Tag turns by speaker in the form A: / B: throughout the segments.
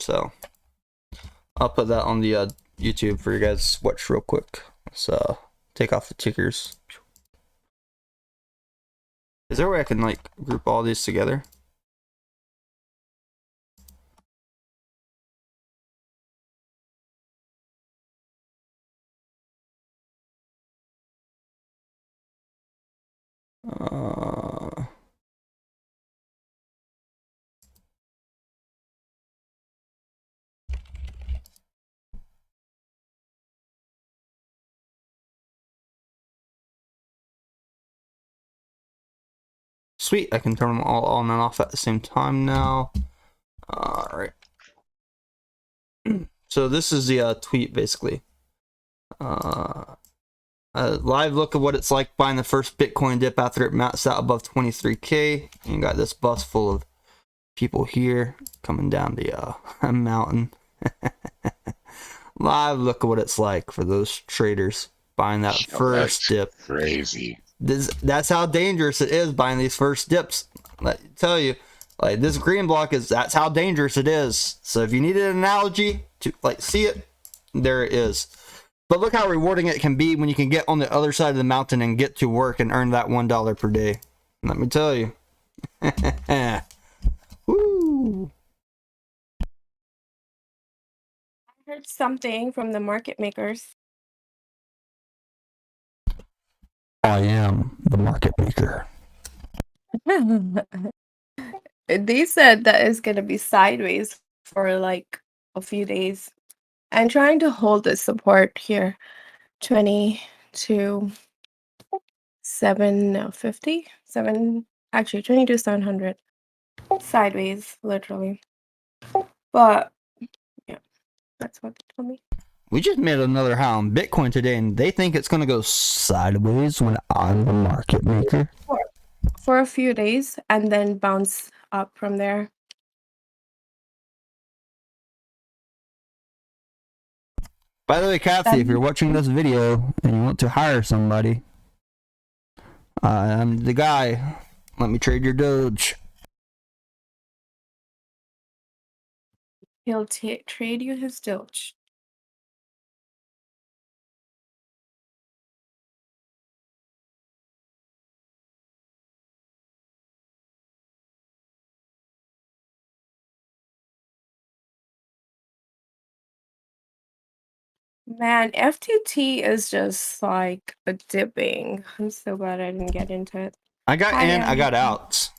A: So I'll put that on the YouTube for you guys to watch real quick. So take off the tickers. Is there a way I can like group all these together? Sweet, I can turn them all on and off at the same time now. Alright. So this is the tweet basically. A live look of what it's like buying the first Bitcoin dip after it maxed out above 23K. And you got this bus full of people here coming down the mountain. Live look at what it's like for those traders buying that first dip.
B: Crazy.
A: That's how dangerous it is buying these first dips. Let me tell you, like this green block that's how dangerous it is. So if you need an analogy to like see it, there it is. But look how rewarding it can be when you can get on the other side of the mountain and get to work and earn that $1 per day. Let me tell you. Woo.
C: I heard something from the market makers.
A: I am the market maker.
C: They said that it's going to be sideways for like a few days. I'm trying to hold the support here. 22,750? 22,700. Sideways, literally. But yeah, that's what they told me.
A: We just made another high on Bitcoin today, and they think it's going to go sideways when I'm the market maker.
C: For a few days, and then bounce up from there.
A: By the way, Kathy, if you're watching this video and you want to hire somebody, I'm the guy. Let me trade your Doge.
C: He'll trade you his Doge. Man, FTT is just like a dipping. I'm so glad I didn't get into it.
A: I got in, I got out.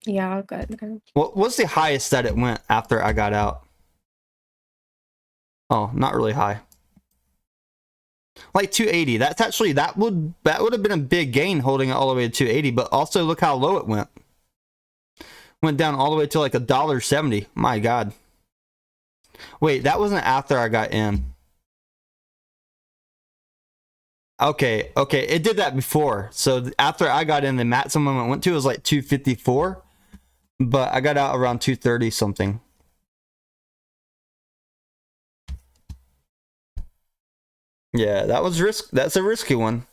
C: Yeah, good.
A: What was the highest that it went after I got out? Oh, not really high. Like 280. That's actually that would have been a big gain holding it all the way to 280, but also look how low it went. Went down all the way to like $1.70. My God. Wait, that wasn't after I got in. Okay, it did that before. So after I got in, the maximum it went to was like 254, but I got out around 230 something. Yeah, that was that's a risky one.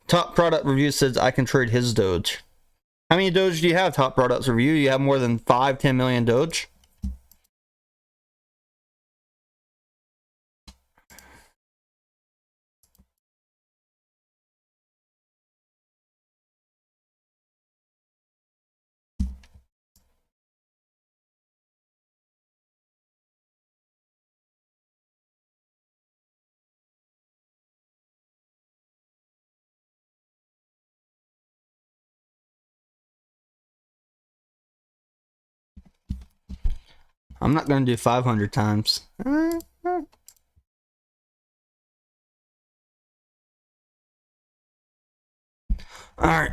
A: Top product review says I can trade his Doge. How many Doge do you have? Top products review. You have more than 5-10 million Doge? I'm not going to do 500 times. Alright.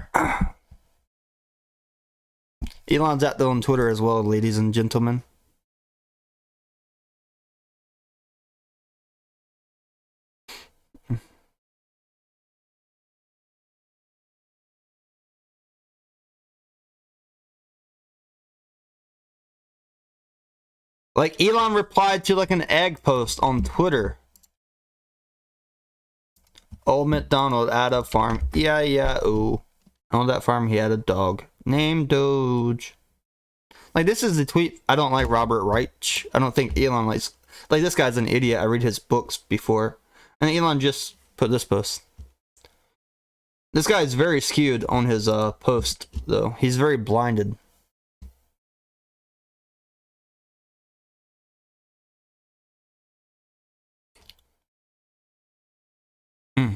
A: Elon's out there on Twitter as well, ladies and gentlemen. Like, Elon replied to like an egg post on Twitter. Old MacDonald at a farm. Yeah, ooh. On that farm, he had a dog. Name Doge. Like, this is the tweet. I don't like Robert Reich. I don't think Elon likes. Like, this guy's an idiot. I read his books before. And Elon just put this post. This guy is very skewed on his post, though. He's very blinded. Hmm.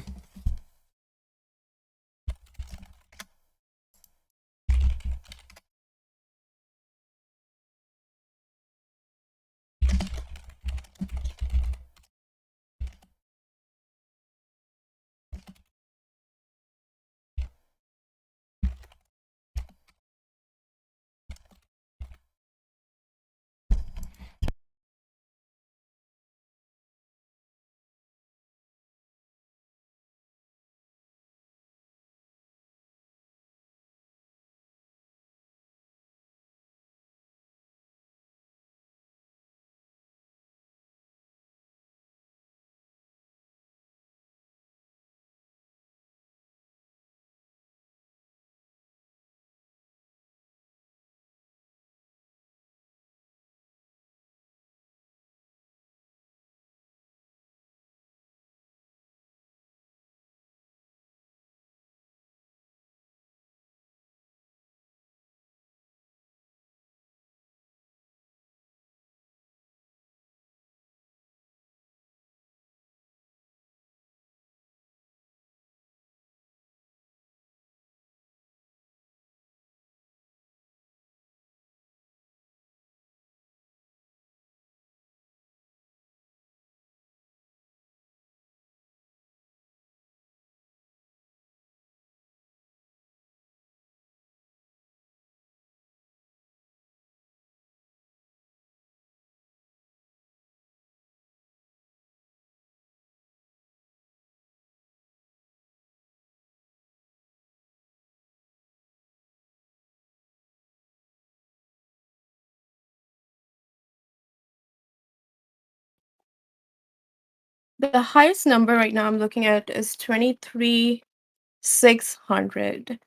C: The highest number right now I'm looking at is 23,600.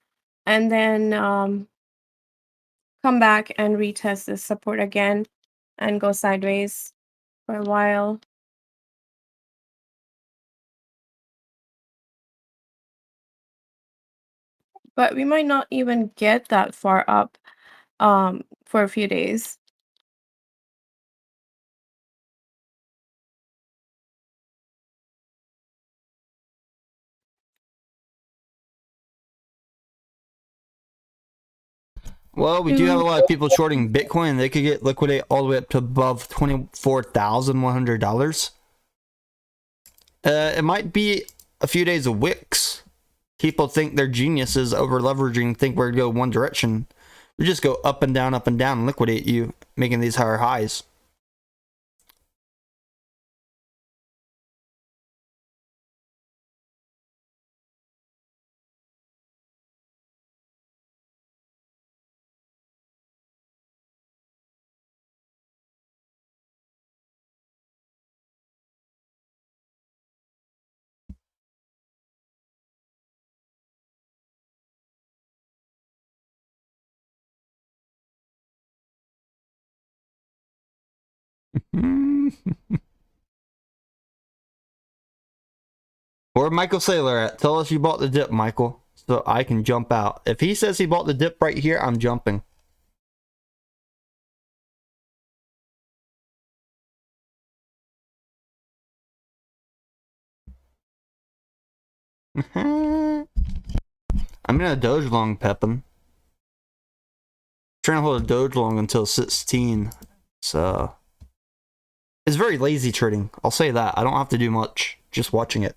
C: And then come back and retest this support again and go sideways for a while. But we might not even get that far up for a few days.
A: Well, we do have a lot of people shorting Bitcoin. They could get liquidate all the way up to above $24,100. It might be a few days of wicks. People think they're geniuses over leveraging, think we're going to go one direction. We just go up and down, and liquidate you, making these higher highs. Where Michael Saylor at? Tell us you bought the dip, Michael, so I can jump out. If he says he bought the dip right here, I'm jumping. I'm in a Doge long, Pepin. Trying to hold a Doge long until 16. So it's very lazy trading. I'll say that. I don't have to do much. Just watching it.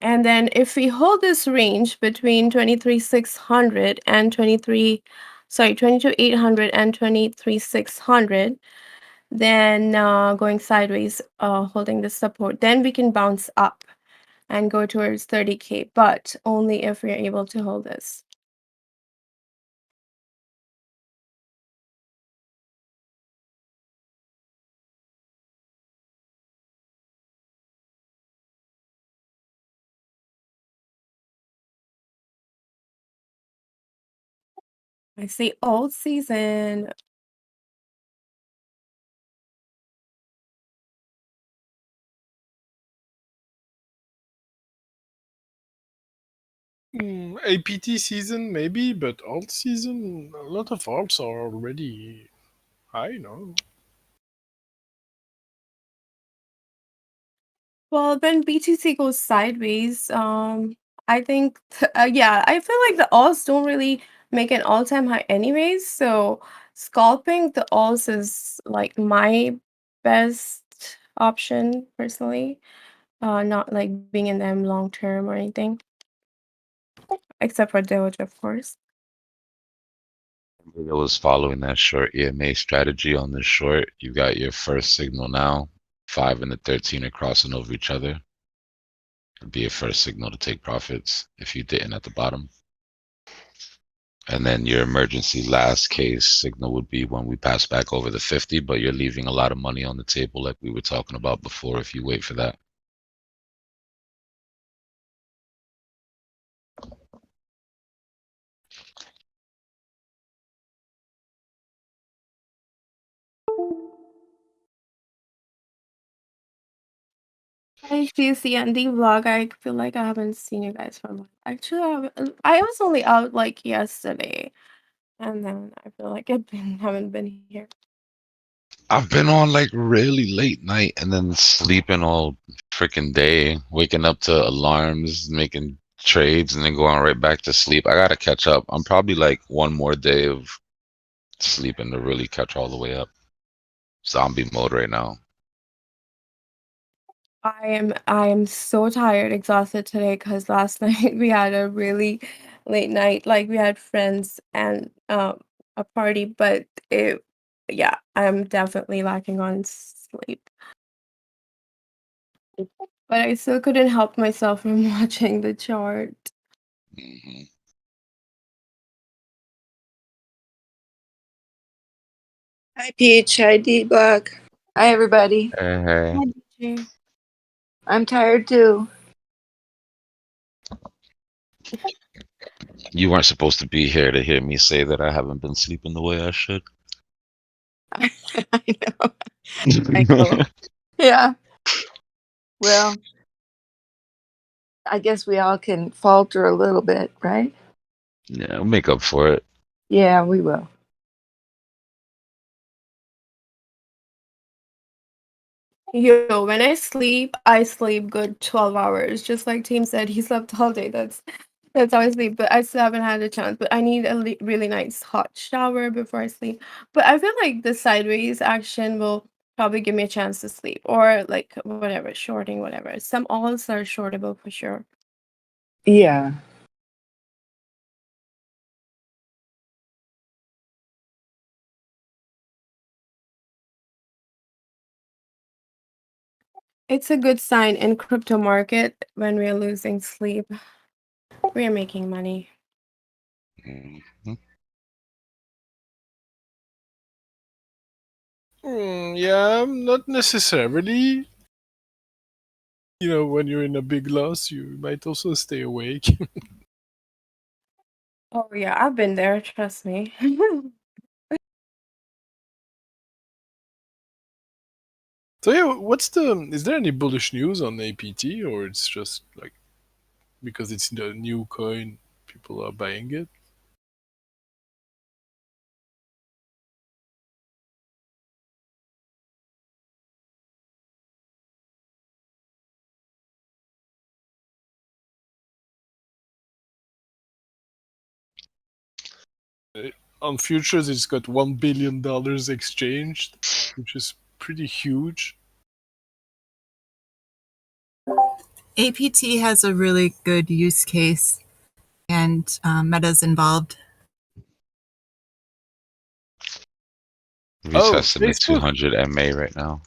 C: And then if we hold this range between 23,600 and 23,000, sorry, 22,800 and 23,600. Then going sideways, holding the support. Then we can bounce up and go towards 30K, but only if we're able to hold this. I see old season.
B: APT season maybe, but alt season, a lot of alts are already high, no?
C: Well, when BTC goes sideways, I think, yeah, I feel like the alts don't really make an all-time high anyways. So scalping the alts is like my best option personally. Not like being in them long term or anything, except for Doge, of course.
D: I was following that short EMA strategy on this short. You got your first signal now. 5 and the 13 are crossing over each other. It'd be your first signal to take profits if you didn't at the bottom. And then your emergency last case signal would be when we pass back over the 50, but you're leaving a lot of money on the table like we were talking about before if you wait for that.
C: Hi, GC and the vlog. I feel like I haven't seen you guys for a while. Actually, I was only out like yesterday, and then I feel like haven't been here.
D: I've been on like really late night and then sleeping all freaking day, waking up to alarms, making trades, and then going right back to sleep. I gotta catch up. I'm probably like one more day of sleeping to really catch all the way up. Zombie mode right now.
C: I am so tired, exhausted today because last night we had a really late night. Like we had friends and a party, but yeah, I'm definitely lacking on sleep. But I still couldn't help myself from watching the chart.
D: hmm
E: Hi, PHID Block. Hi, everybody.
D: Hey,
C: Hi, DJ.
E: I'm tired too.
D: you weren't supposed to be here to hear me say that I haven't been sleeping the way I should.
E: I know. I know. Yeah. Well, I guess we all can falter a little bit, right?
D: Yeah, I'll make up for it.
E: Yeah, we will.
C: Yo, when I sleep good 12 hours. Just like Team said, he slept all day. That's how I sleep. But I still haven't had a chance. But I need a really nice hot shower before I sleep. But I feel like the sideways action will probably give me a chance to sleep, or like whatever, shorting, whatever. Some alls are shortable for sure.
E: Yeah.
C: It's a good sign in crypto market when we're losing sleep. We're making money.
D: Mhm.
B: Yeah, not necessarily. You know, when you're in a big loss, you might also stay awake.
C: Oh yeah, I've been there, trust me.
B: So yeah, is there any bullish news on APT, or it's just like because it's the new coin, people are buying it? On futures, it's got $1 billion exchanged, which is pretty huge.
F: APT has a really good use case, and Meta's involved.
D: Retesting the
B: Facebook.
D: 200 MA right now.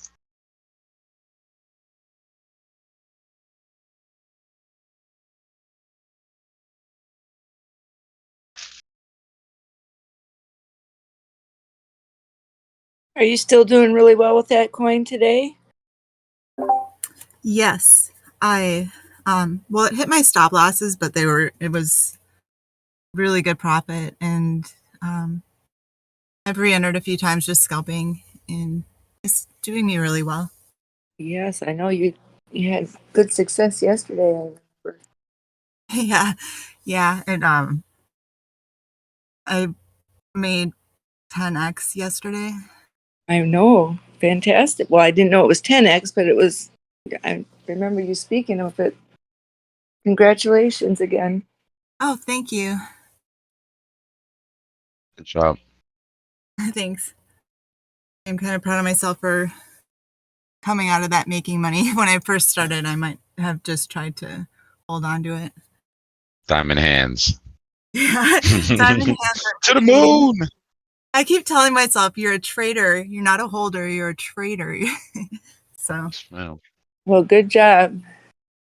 E: Are you still doing really well with that coin today?
F: Yes, I well, it hit my stop losses, but it was really good profit, and I've re-entered a few times just scalping, and it's doing me really well.
E: Yes, I know you had good success yesterday. I remember.
F: Yeah, and I made 10x yesterday.
E: I know. Fantastic. Well, I didn't know it was 10x, but it was. I remember you speaking of it. Congratulations again.
F: Oh, thank you.
D: Good job.
F: Thanks. I'm kind of proud of myself for coming out of that making money. When I first started, I might have just tried to hold on to it.
D: Diamond hands.
F: Yeah, diamond hands
D: To the moon.
F: I keep telling myself, you're a trader. You're not a holder. You're a trader. So,
D: Well,
E: Well, good job.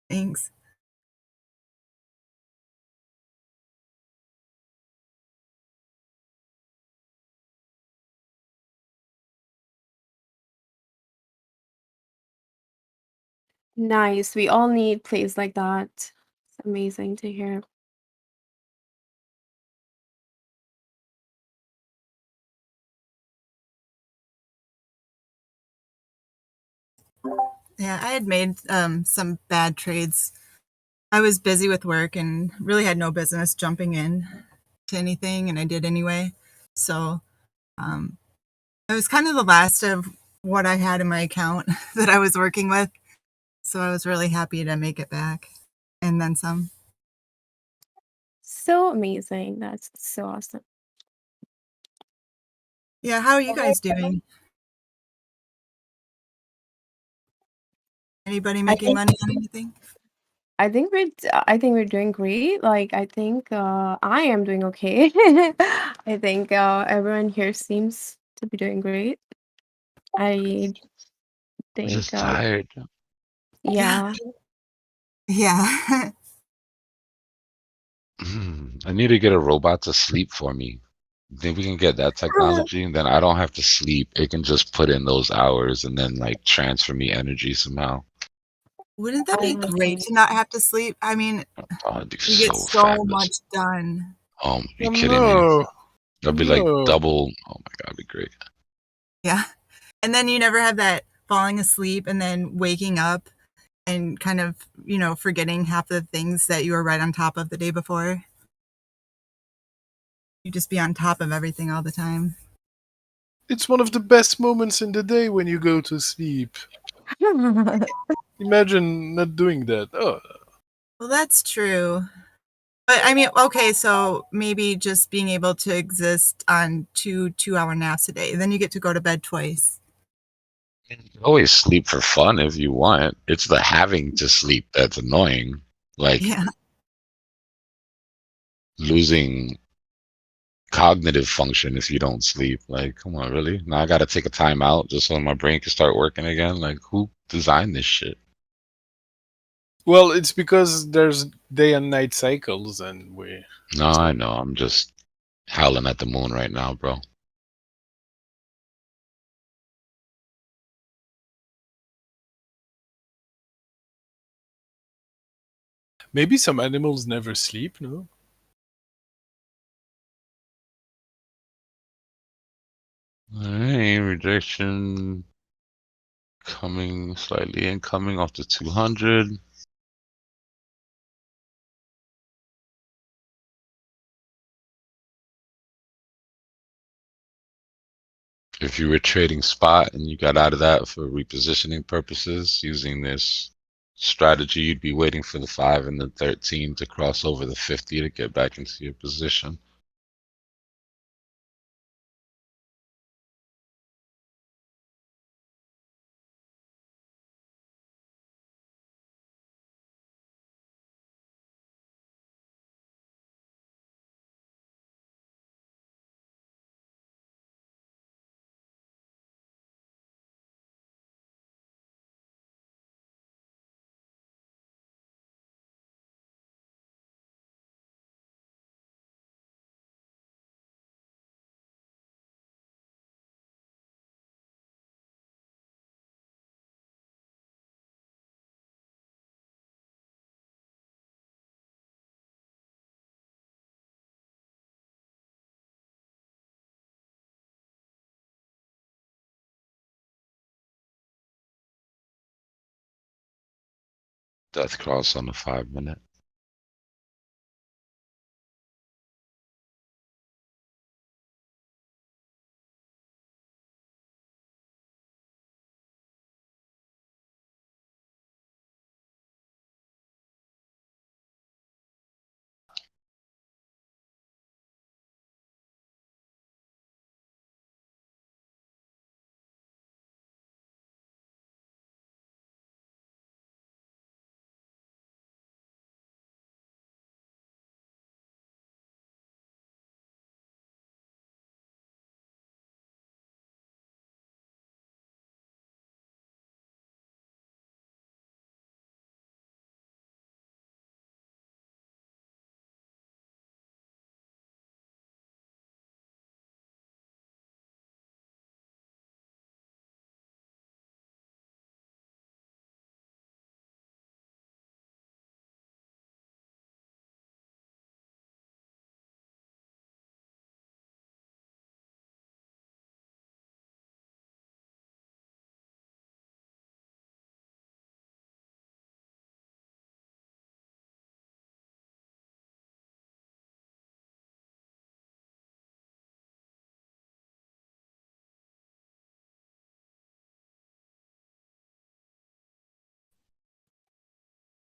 F: thanks.
C: Nice. We all need plays like that. It's amazing to hear.
F: Yeah, I had made some bad trades. I was busy with work and really had no business jumping in to anything, and I did anyway. So it was kind of the last of what I had in my account that I was working with. So I was really happy to make it back and then some.
C: So amazing. That's so awesome.
F: Yeah, how are you guys doing? Anybody
C: I
F: making
C: think
F: money on anything?
C: I think we're doing great. Like I think I am doing okay. I think everyone here seems to be doing great. I
D: I'm
C: think
D: just tired.
F: Yeah.
C: yeah.
F: Yeah.
D: I need to get a robot to sleep for me. Think we can get that technology, and then I don't have to sleep. It can just put in those hours and then like transfer me energy somehow.
F: Wouldn't that be great
C: Honestly.
F: to not have to sleep? I mean,
D: Oh, it'd be
F: you get
D: so
F: so
D: fabulous.
F: much done.
D: You
B: Oh
D: kidding me?
B: no,
D: That'd be like
B: no.
D: double. Oh my god, it'd be great.
F: Yeah. And then you never have that falling asleep and then waking up and kind of, forgetting half the things that you were right on top of the day before. You just be on top of everything all the time.
B: It's one of the best moments in the day when you go to sleep. Imagine not doing that. Oh,
F: Well, that's true. But I mean, okay, so maybe just being able to exist on 2 2-hour naps a day. Then you get to go to bed twice.
D: You can always sleep for fun if you want. It's the having to sleep that's annoying. Like
F: Yeah.
D: losing cognitive function if you don't sleep. Like, come on, really? Now I gotta take a time out just so my brain can start working again. Like, who designed this shit?
B: well, it's because there's day and night cycles, and we.
D: No, I know. I'm just howling at the moon right now, bro.
B: Maybe some animals never sleep. No.
D: Alright, rejection coming slightly incoming off the 200. If you were trading spot and you got out of that for repositioning purposes using this strategy, you'd be waiting for the 5 and the 13 to cross over the 50 to get back into your position. Death cross on the 5-minute.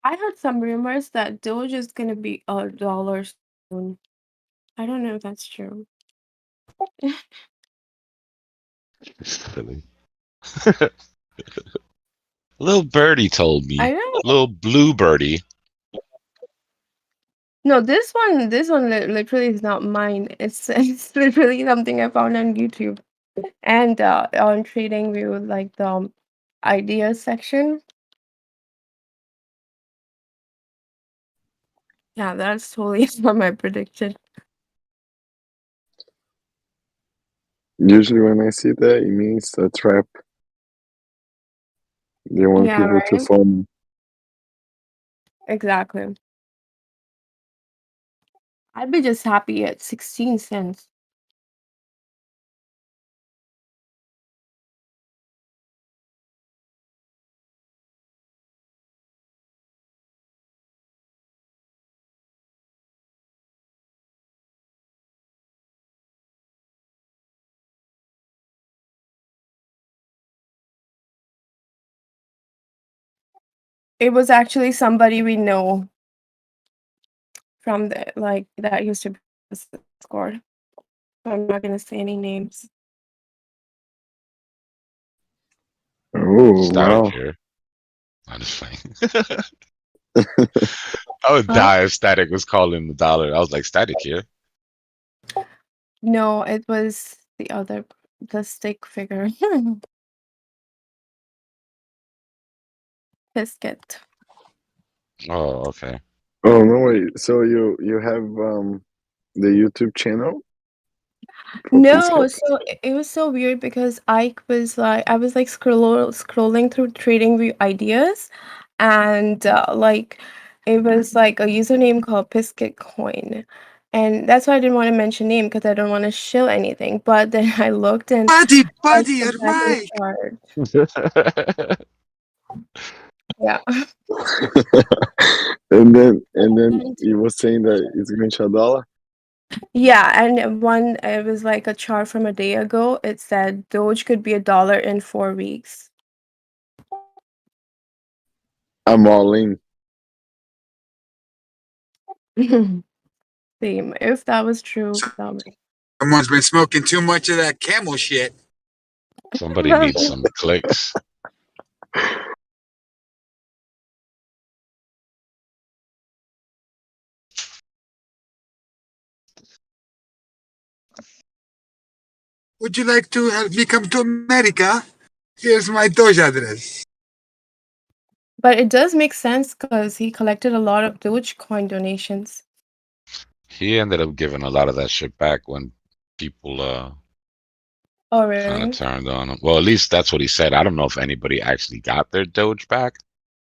C: I heard some rumors that Doge is gonna be $1 soon. I don't know if that's true.
D: Silly. Little birdie told
C: I
D: me.
C: know.
D: Little blue birdie.
C: No, this one literally is not mine. It's literally something I found on YouTube and on TradingView, like the ideas section. Yeah, that's totally not my prediction.
G: Usually when I see that, it means a trap. They want
C: Yeah,
G: people to
C: right.
G: fall.
C: Exactly. I'd be just happy at 16 cents. It was actually somebody we know from the like that used to be on the Discord. I'm not gonna say any names.
G: Oh,
D: Static
G: wow.
D: here. I'm just playing. I would
C: Huh?
D: die if Static was calling the dollar. I was like, Static here.
C: No, it was the stick figure. Biscuit.
D: Oh, okay.
G: Oh, no, wait. So you have the YouTube channel for
C: No,
G: Pisket?
C: so it was so weird because I was like scrolling through TradingView ideas, and like it was like a username called Biscuit Coin, and that's why I didn't want to mention name because I don't want to shill anything. But then I looked and I
H: Buddy,
C: saw back in
H: Mike.
C: chart. Yeah.
G: And then you were saying that it's going to $1?
C: Yeah, and it was like a chart from a day ago. It said Doge could be $1 in 4 weeks.
G: I'm all in.
C: Same. If that was true, that would
H: Someone's been smoking too much of that camel shit.
D: Somebody needs some clicks.
H: Would you like to help me come to America? Here's my Doge address.
C: But it does make sense because he collected a lot of Dogecoin donations.
D: He ended up giving a lot of that shit back when people
C: Oh,
D: kind
C: really?
D: of turned on him. Well, at least that's what he said. I don't know if anybody actually got their Doge back,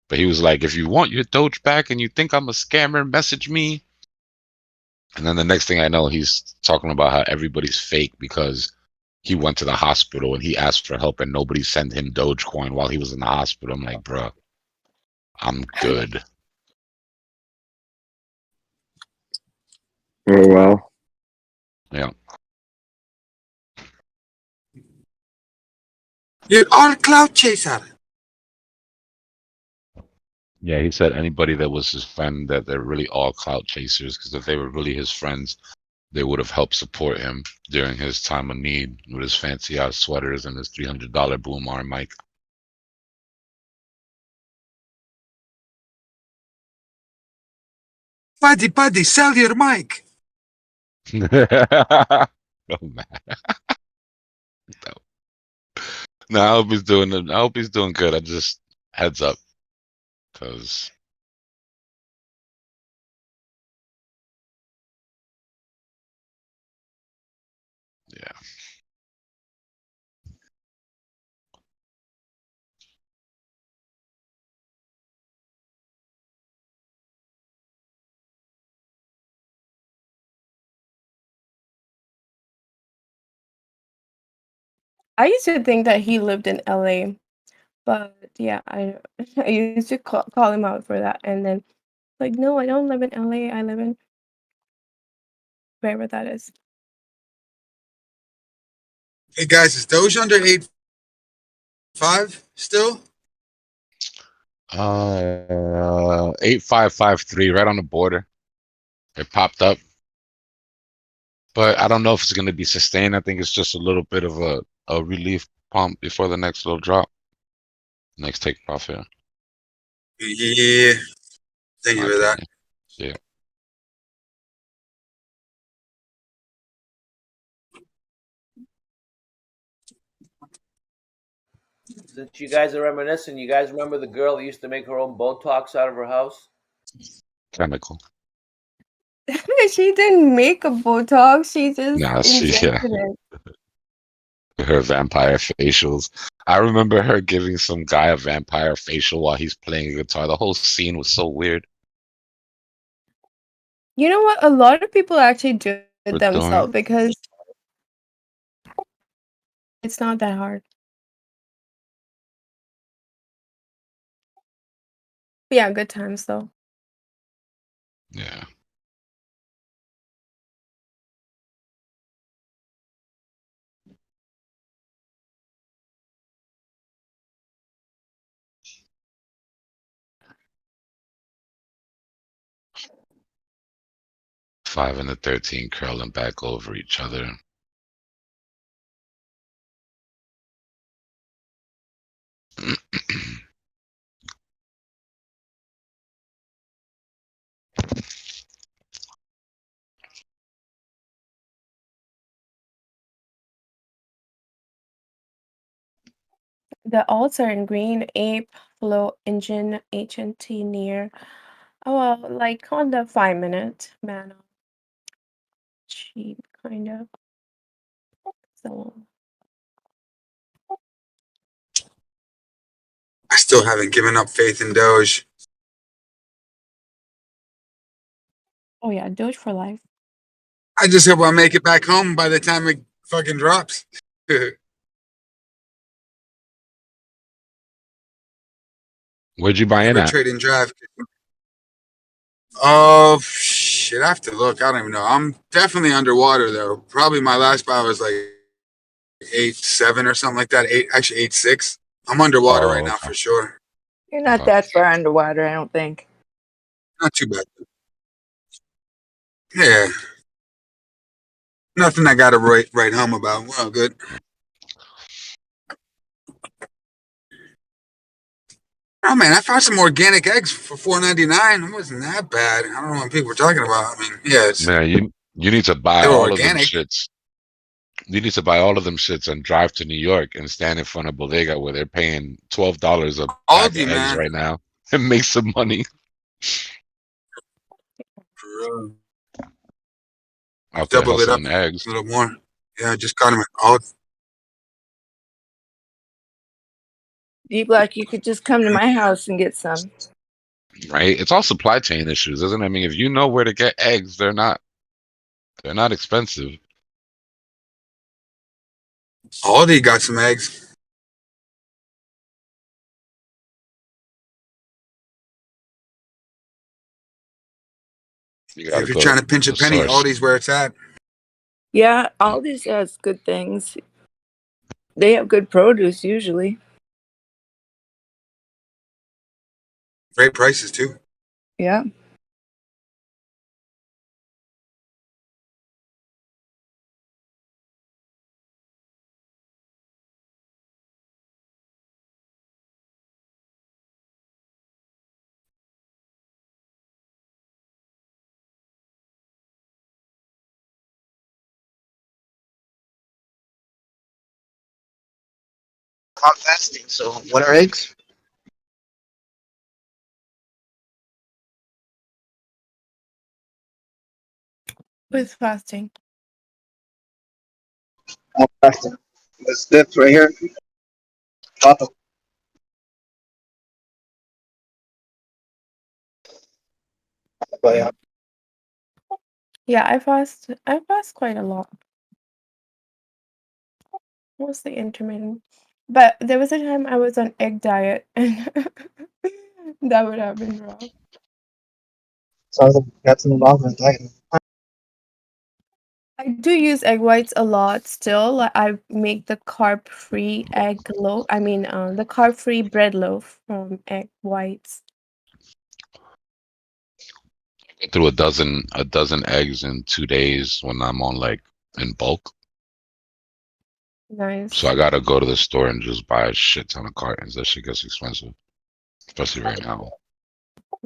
D: but he was like, if you want your Doge back and you think I'm a scammer, message me. And then the next thing I know, he's talking about how everybody's fake because he went to the hospital and he asked for help and nobody sent him Dogecoin while he was in the hospital. I'm like, bro, I'm good.
G: Oh well.
D: Yeah.
H: You are a cloud chaser.
D: Yeah, he said anybody that was his friend, that they're really all clout chasers, because if they were really his friends, they would have helped support him during his time of need with his fancy ass sweaters and his $300 boom arm mic.
H: Buddy, sell your mic.
D: Oh man. No, I hope he's doing it. I hope he's doing good. I just heads up, because yeah.
C: I used to think that he lived in LA, but yeah, I I used to call him out for that, and then like, no, I don't live in LA. I live in wherever that is.
H: Hey guys, is Doge under 8.5 still?
D: 8553, right on the border. It popped up, but I don't know if it's going to be sustained. I think it's just a little bit of a relief pump before the next little drop. Next take profit.
H: Yeah. Thank
D: My
H: you for that.
D: opinion. Yeah.
I: Since you guys are reminiscing, you guys remember the girl that used to make her own Botox out of her house?
D: Chemical.
C: She didn't make a Botox. She just
D: Nah,
C: injected it.
D: her vampire facials. I remember her giving some guy a vampire facial while he's playing a guitar. The whole scene was so weird.
C: You know what? A lot of people actually do it
D: We're
C: themselves
D: doing
C: because it's not that hard. But yeah, good times though.
D: yeah. Five and the 13 curling back over each other.
C: The alts are in green, ape, flow, engine, HNT near. Oh well, like on the 5 minute mana. Cheap kind of. So
H: I still haven't given up faith in Doge.
C: oh yeah, Doge for life.
H: I just hope I make it back home by the time it fucking drops.
D: Where'd you buy in
H: Never
D: at?
H: trade and drive. Oh shit! I have to look. I don't even know. I'm definitely underwater though. Probably my last buy was like 8.7 or something like that. Actually 8.6. I'm underwater right
D: Oh,
H: now
D: okay.
H: for sure.
E: You're not
D: Okay.
E: that far underwater, I don't think.
H: Not too bad. Yeah, nothing I got to write home about. Well, good. Oh man, I found some organic eggs for $4.99. It wasn't that bad. I don't know what people were talking about. I mean, yeah,
D: Man, you need to buy
H: they were
D: all of them
H: organic.
D: shits. You need to buy all of them shits and drive to New York and stand in front of Bodega where they're paying $12 a pack of
H: Aldi,
D: eggs
H: man.
D: right now and make some money
H: For real.
D: out there
H: Double it up
D: hustling eggs,
H: a little more. Yeah, just got them at Aldi.
E: D-Block, you could just come to my house and get some.
D: right? It's all supply chain issues, isn't it? I mean, if you know where to get eggs, they're not expensive.
H: Aldi got some eggs.
D: You gotta
H: If you're
D: go
H: trying
D: to
H: to pinch a
D: the
H: penny,
D: source.
H: Aldi's where it's at.
E: Yeah, Aldi's has good things. They have good produce usually.
H: Great prices too.
E: Yeah.
J: I'm fasting, so what are eggs?
C: With fasting.
J: I'm fasting. This dip right here. Papa. But yeah.
C: Yeah, I fast quite a lot. Mostly intermittent. But there was a time I was on egg diet and that would have been rough.
J: Sounds like that's an involvement.
C: I do use egg whites a lot still. Like I make the carb-free egg loaf. I mean, the carb-free bread loaf from egg whites.
D: Go through a dozen eggs in 2 days when I'm on like in bulk. So
C: Nice.
D: I gotta go to the store and just buy a shit ton of cartons. That shit gets expensive, especially right now.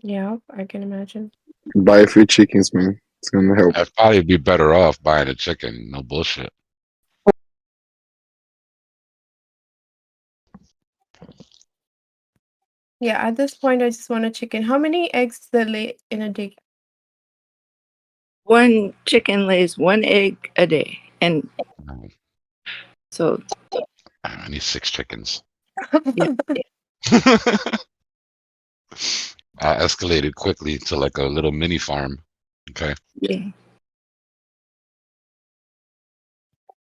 C: Yeah, I can imagine.
G: Buy a few chickens, man. It's gonna help.
D: I'd probably be better off buying a chicken. No bullshit.
C: Yeah, at this point, I just want a chicken. How many eggs do they lay in a day?
E: One chicken lays one egg a day. And so
D: I need 6 chickens.
E: yeah.
D: I escalated quickly to like a little mini farm. Okay.
E: Yeah.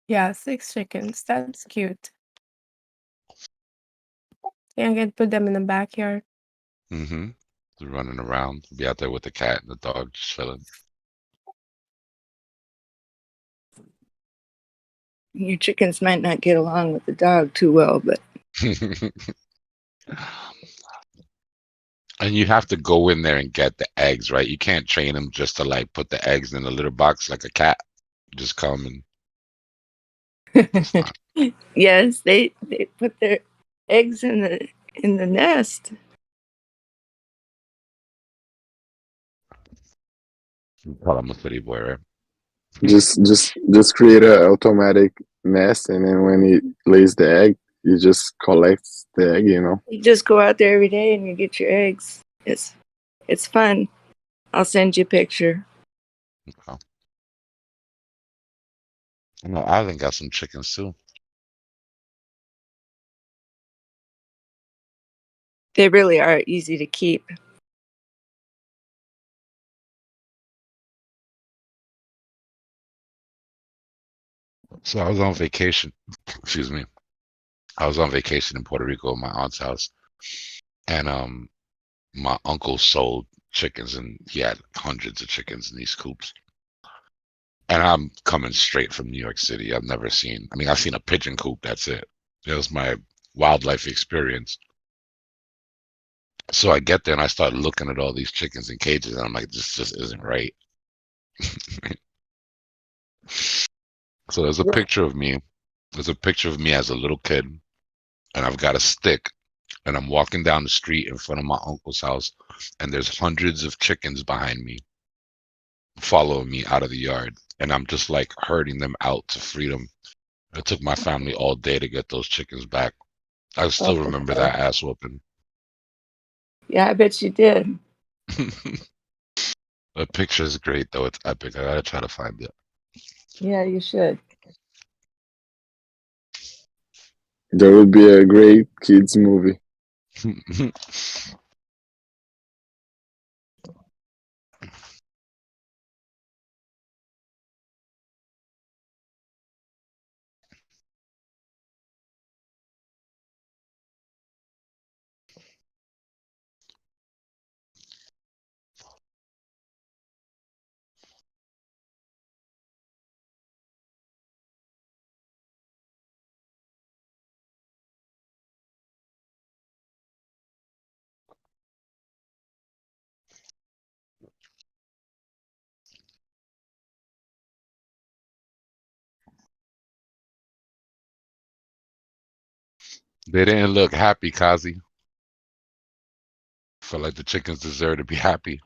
C: Yeah, 6 chickens. That's cute. Yeah, I can put them in the backyard.
D: Mm-hmm. Running around. Be out there with the cat and the dog just chilling.
E: Your chickens might not get along with the dog too well, but
D: And you have to go in there and get the eggs, right? You can't train them just to like put the eggs in the litter box like a cat. Just come and that's not.
E: yes, they put their eggs in the nest.
D: Call him a city boy, right?
G: Just create a automatic nest, and then when it lays the egg, you just collect the egg. You know.
E: You just go out there every day and you get your eggs. It's fun. I'll send you a picture.
D: Okay. No, Ivan got some chickens too.
E: They really are easy to keep.
D: So I was on vacation. Excuse me. I was on vacation in Puerto Rico at my aunt's house, and my uncle sold chickens, and he had hundreds of chickens in these coops. And I'm coming straight from New York City. I've never seen. I mean, I've seen a pigeon coop. That's it. That was my wildlife experience. So I get there and I start looking at all these chickens in cages, and I'm like, this just isn't right. So there's a picture of me. There's a picture of me as a little kid, and I've got a stick, and I'm walking down the street in front of my uncle's house, and there's hundreds of chickens behind me, following me out of the yard, and I'm just like herding them out to freedom. It took my family all day to get those chickens back. I still remember that ass whooping.
E: Yeah, I bet you did.
D: The picture is great though. It's epic. I gotta try to find it.
E: Yeah, you should.
G: That would be a great kids movie.
D: They didn't look happy, Kazi. Felt like the chickens deserve to be happy.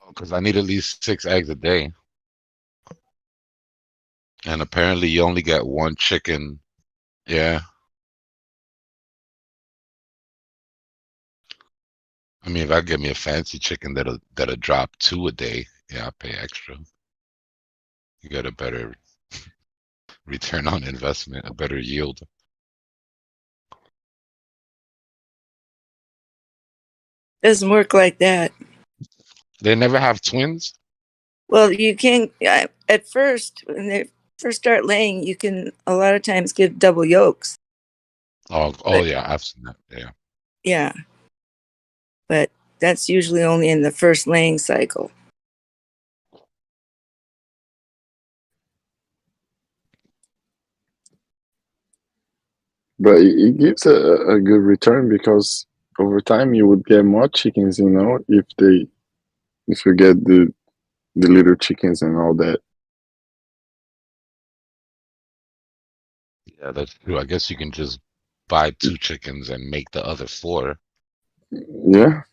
D: Because I need at least 6 eggs a day. And apparently you only get 1 chicken. Yeah. I mean, if I get me a fancy chicken that'll drop 2 a day, yeah, I'll pay extra. You get a better return on investment, a better yield.
E: Doesn't work like that.
D: They never have twins?
E: Well, you can at first when they first start laying, you can a lot of times give double yolks.
D: Oh,
E: But
D: yeah, I've seen that. Yeah.
E: yeah, but that's usually only in the first laying cycle.
G: But it gives a good return because over time you would get more chickens, if you get the little chickens and all that.
D: Yeah, that's true. I guess you can just buy 2 chickens and make the other 4.
G: Yeah.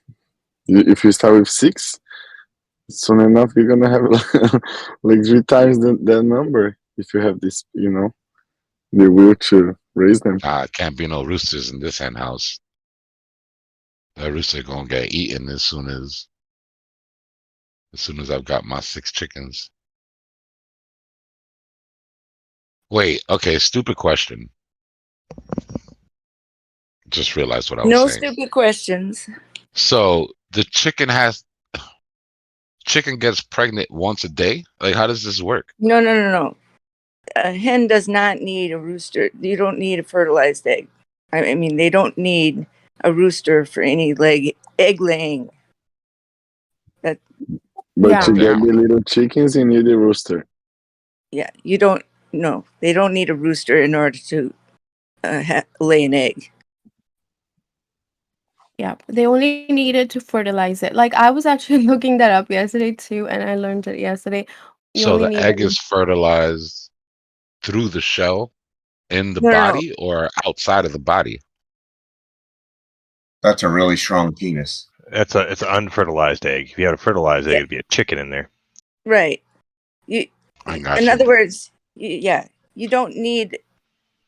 G: If you start with 6, soon enough you're gonna have like 3 times that number if you have this, the will to raise them.
D: Can't be no roosters in this hen house. That rooster gonna get eaten as soon as I've got my 6 chickens. Wait, okay, stupid question. Just realized what I was
E: No
D: saying.
E: stupid questions.
D: So the chicken gets pregnant once a day? Like, how does this work?
E: No. A hen does not need a rooster. You don't need a fertilized egg. I mean, they don't need a rooster for any egg laying.
G: But
C: Yeah.
G: to get
D: Damn.
G: the little chickens, you need a rooster.
E: Yeah, you don't. No, they don't need a rooster in order to lay an egg.
C: Yeah, they only needed to fertilize it. Like I was actually looking that up yesterday too, and I learned it yesterday. You
D: So
C: only
D: the egg
C: needed
D: is fertilized through the shell in the
E: No.
D: body or outside of the body?
K: That's a really strong penis.
L: It's an unfertilized egg. If you had a fertilized egg,
E: Yeah.
L: it'd be a chicken in there.
E: Right.
D: I got
E: In
D: you.
E: other words, you don't need.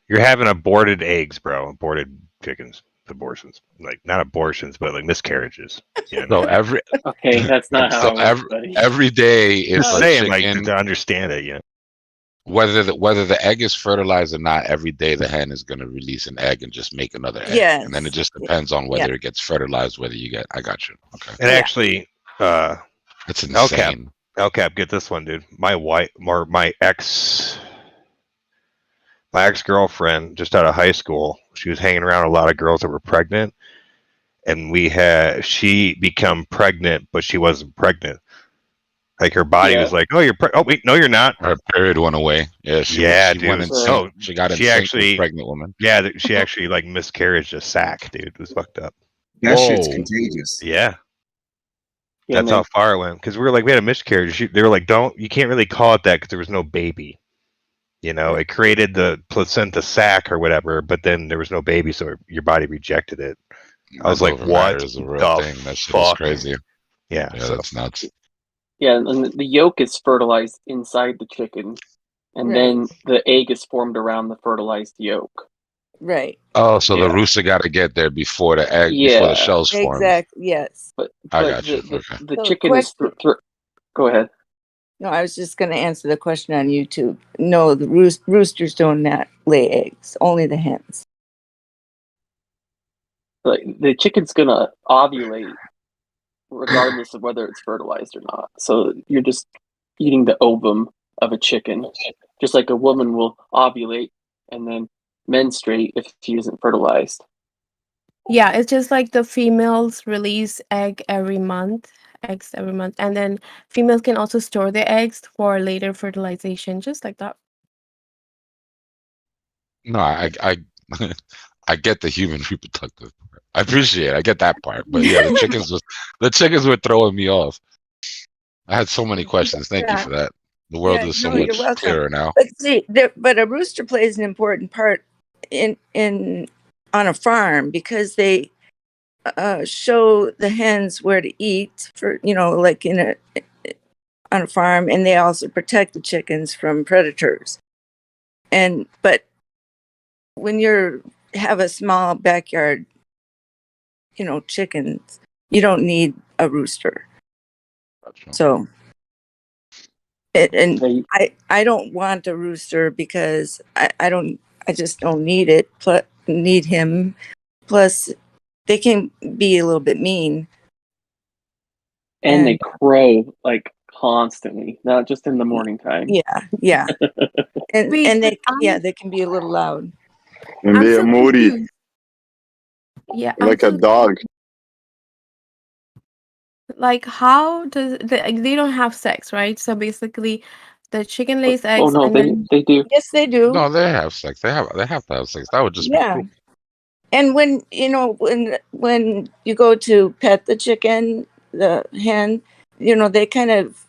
L: You're having aborted eggs, bro. Aborted chickens. Abortions. Like, not abortions, but like miscarriages. You know what I
D: So
L: mean?
D: every
M: Okay, that's not how
D: so
M: it works, buddy.
D: every day if
L: Just
D: a
L: saying, like,
D: chicken,
L: to understand it, you know.
D: whether the egg is fertilized or not, every day the hen is going to release an egg and just make another egg.
E: Yes.
D: And then it just depends on whether it gets fertilized, whether you get. I got you. Okay.
L: And actually,
D: That's insane.
L: LCAP, get this one, dude. My ex-girlfriend, just out of high school, she was hanging around a lot of girls that were pregnant, and she become pregnant, but she wasn't pregnant. Like, her body was like, "Oh, you're oh wait, no, you're not."
D: Her period went away. Yeah, she
L: dude.
D: went in sync. She got in sync with pregnant woman.
L: Yeah, she actually like miscarried a sack, dude. It was fucked up.
K: That shit's contagious.
L: Yeah.
M: Yeah,
L: That's
M: man.
L: how far it went. Because we had a miscarriage. They were like, you can't really call it that because there was no baby. You know, it created the placenta sac or whatever, but then there was no baby, so your body rejected it. I was like, what
D: is a real thing. That shit is crazy.
L: Yeah,
D: that's nuts.
M: Yeah, and the yolk is fertilized inside the chicken, and then the egg is formed around the fertilized yolk.
E: Right.
D: Oh, so the rooster got to get there before the egg, before the shell's formed.
E: Exactly. Yes.
M: But
D: I got you.
M: The
E: So
M: chicken is. Go ahead.
E: No, I was just going to answer the question on YouTube. No, the roosters do not lay eggs. Only the hens.
M: Like, the chicken's gonna ovulate regardless of whether it's fertilized or not. So you're just eating the ovum of a chicken, just like a woman will ovulate and then menstruate if she isn't fertilized.
C: Yeah, it's just like the females release eggs every month, and then females can also store their eggs for later fertilization, just like that.
D: No, I I get the human reproductive part. I appreciate it. I get that part. But yeah, the chickens were throwing me off. I had so many questions. Thank you
E: Yeah.
D: for that. The world
E: Yeah,
D: is so
E: no, you're
D: much
E: welcome.
D: clearer now.
E: But see, but a rooster plays an important part in on a farm because they show the hens where to eat for like on a farm, and they also protect the chickens from predators. But when you have a small backyard, chickens, you don't need a rooster. So, and I don't want a rooster because I just don't need it. Need him. Plus, they can be a little bit mean.
M: And they crow like constantly, not just in the morning time.
E: Yeah. And
C: Wait,
E: and
C: but
E: they can be a little loud.
G: And
C: I'm
G: they
C: so
G: are moody,
C: confused. Yeah, I'm
G: like a
C: so
G: dog.
C: like how does they don't have sex, right? So basically, the chicken lays
M: Oh
C: eggs
M: no,
C: and then
M: they do.
E: Yes, they do.
D: No, they have sex. They have to have sex. That would just be
E: Yeah.
D: cruel.
E: And when when you go to pet the chicken, the hen, they kind of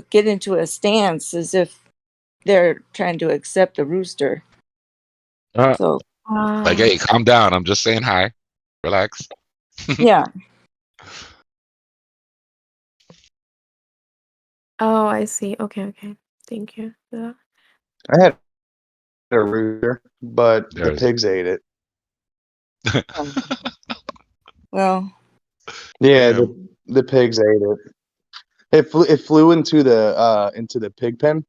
E: get into a stance as if they're trying to accept the rooster. So
D: Like, hey, calm down. I'm just saying hi. Relax.
E: yeah.
C: Oh, I see. Okay. Thank you. Yeah.
N: I had a rooster, but the
D: There's
N: pigs ate it.
E: Well,
N: Yeah,
D: Damn.
N: the pigs ate it. It flew into the pig pen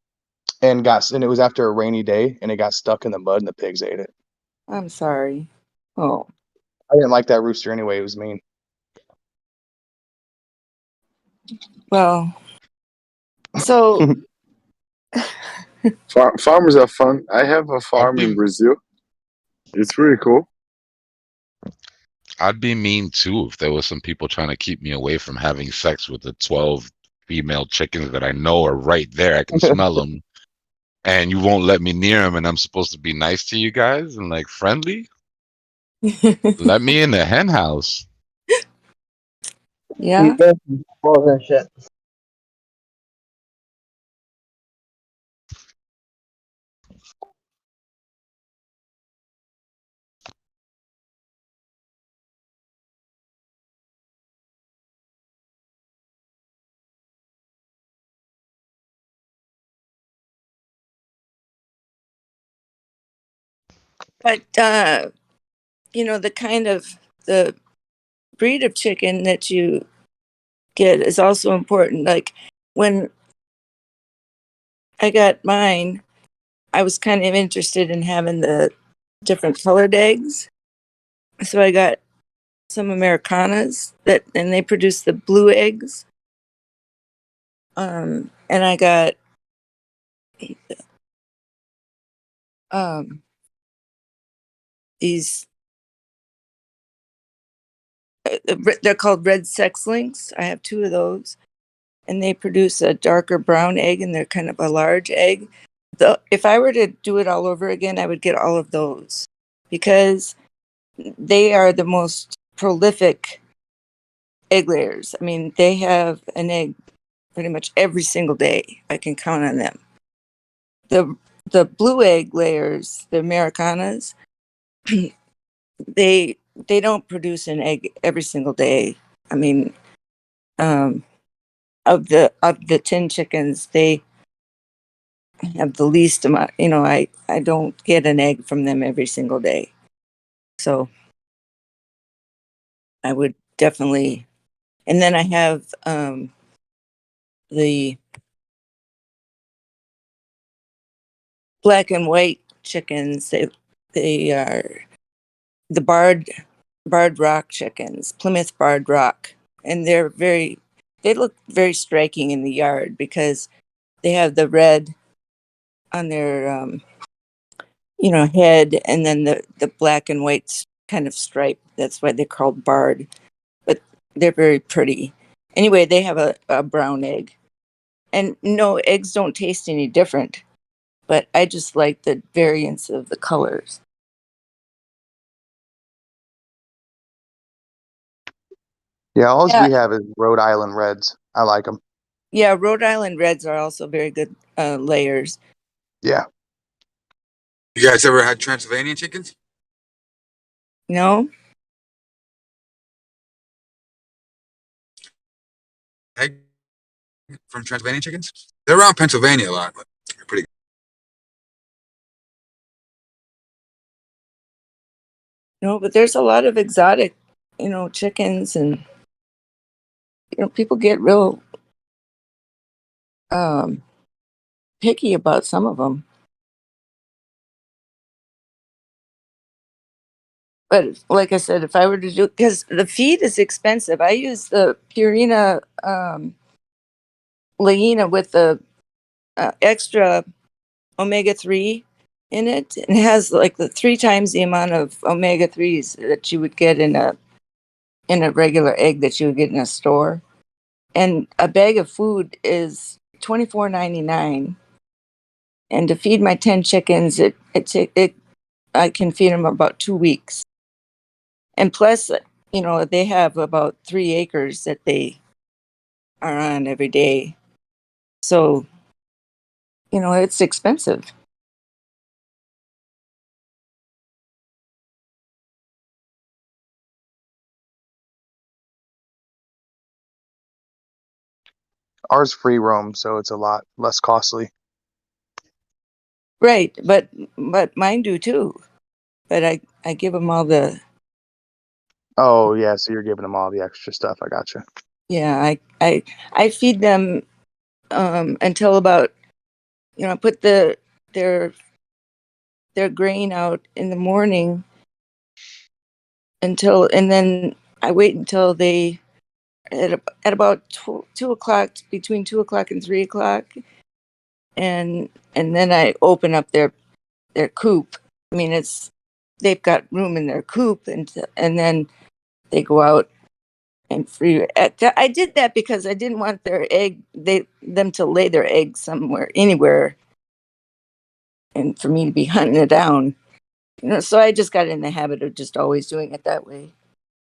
N: and it was after a rainy day and it got stuck in the mud and the pigs ate it.
E: I'm sorry. Oh,
N: I didn't like that rooster anyway. It was mean.
E: well. So
G: Farmers are fun. I have a farm in Brazil. It's really cool.
D: I'd be mean too if there was some people trying to keep me away from having sex with the 12 female chickens that I know are right there. I can smell them. And you won't let me near them, and I'm supposed to be nice to you guys and like friendly? Let me in the hen house.
E: Yeah.
J: And shit.
E: But the breed of chicken that you get is also important. Like when I got mine, I was kind of interested in having the different colored eggs. So I got some Americanas and they produce the blue eggs. And I got these they're called red sex links. I have 2 of those, and they produce a darker brown egg, and they're kind of a large egg. If I were to do it all over again, I would get all of those because they are the most prolific egg layers. I mean, they have an egg pretty much every single day. I can count on them. The blue egg layers, the Americanas, they don't produce an egg every single day. I mean, of the 10 chickens, they have the least amount. I don't get an egg from them every single day. So I would definitely. And then I have the black and white chickens. They are the barred rock chickens, Plymouth barred rock, and they look very striking in the yard because they have the red on their head, and then the black and white kind of stripe. That's why they're called barred. But they're very pretty. Anyway, they have a brown egg. And no, eggs don't taste any different. But I just like the variance of the colors.
N: Yeah, all
E: Yeah.
N: we have is Rhode Island Reds. I like them.
E: Yeah, Rhode Island Reds are also very good layers.
N: Yeah.
H: You guys ever had Transylvanian chickens?
E: No?
H: Egg from Transylvanian chickens? They're around Pennsylvania a lot, but they're pretty good.
E: No, but there's a lot of exotic, chickens, and people get real picky about some of them. But like I said, if I were to do, because the feed is expensive, I use the Purina Leina with the extra omega-3 in it. And it has like the 3 times the amount of omega-3s that you would get in a regular egg that you would get in a store. And a bag of food is $24.99. And to feed my 10 chickens, I can feed them about 2 weeks. And plus, they have about 3 acres that they are on every day. So, it's expensive.
N: Ours free roam, so it's a lot less costly.
E: Right, but mine do too. But I give them all the.
N: Oh yeah, so you're giving them all the extra stuff. I gotcha.
E: Yeah, I feed them until about, I put their grain out in the morning and then I wait until they at about 2 o'clock, between 2 o'clock and 3 o'clock, and then I open up their coop. I mean, they've got room in their coop, and then they go out and free. I did that because I didn't want them to lay their eggs anywhere, and for me to be hunting it down. So I just got in the habit of just always doing it that way.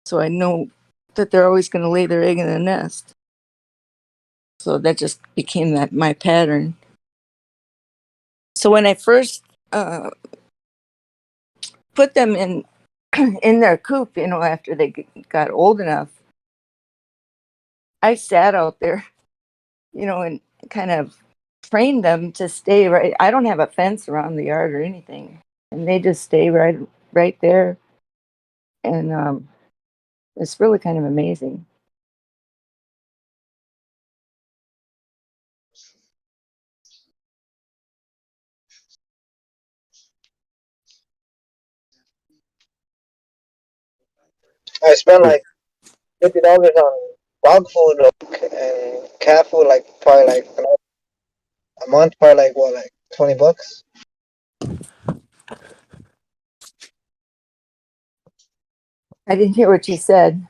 E: So I know that they're always going to lay their egg in the nest. So that just became my pattern. So when I first put them in in their coop, after they got old enough, I sat out there, and kind of trained them to stay right. I don't have a fence around the yard or anything, and they just stay right there, and it's really kind of amazing.
J: I spent like $50 on dog food and cat food, like probably like a month, probably like what, like $20.
E: I didn't hear what you said.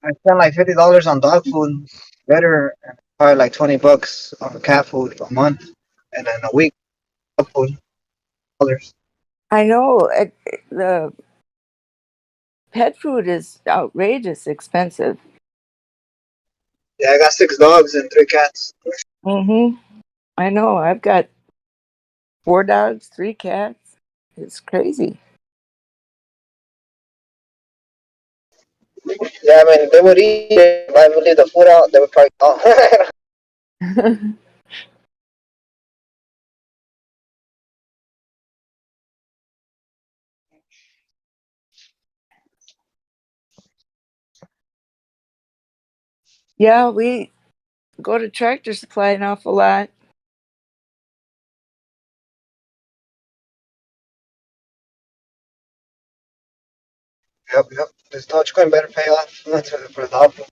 J: I spent like $50 on dog food, better, and probably like $20 on cat food a month, and then a week dog food. $dollars.
E: I know the pet food is outrageous expensive.
J: Yeah, I got 6 dogs and 3 cats.
E: I know. I've got 4 dogs, 3 cats. It's crazy.
J: Yeah, I mean, if they would eat it, if I would leave the food out, they would probably
E: Yeah, we go to Tractor Supply an awful lot.
J: Yep. This Dogecoin better pay off for the dog food.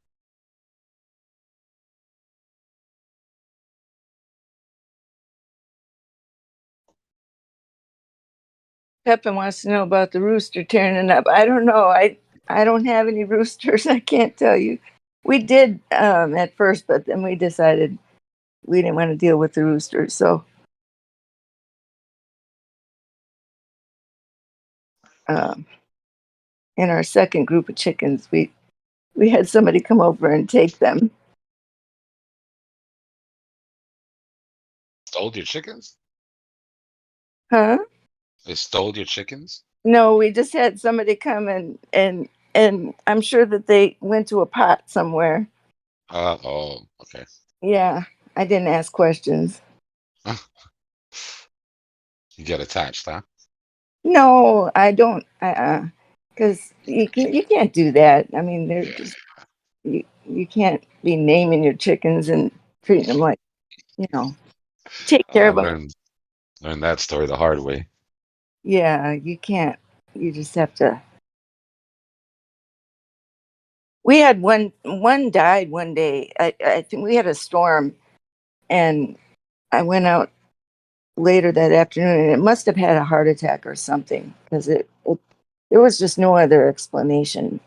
E: Pepin wants to know about the rooster turning up. I don't know. I don't have any roosters. I can't tell you. We did at first, but then we decided we didn't want to deal with the roosters. So in our second group of chickens, we had somebody come over and take them.
D: Stole your chickens?
E: Huh?
D: They stole your chickens?
E: No, we just had somebody come and I'm sure that they went to a pot somewhere.
D: Oh, okay.
E: Yeah, I didn't ask questions.
D: You get attached, huh?
E: No, I don't. Because you can't do that. I mean, they're
D: Yeah.
E: just you can't be naming your chickens and treating them like take care
D: I
E: of them.
D: learned that story the hard way.
E: Yeah, you can't. You just have to. We had one died one day. I think we had a storm, and I went out later that afternoon, and it must have had a heart attack or something because there was just no other explanation.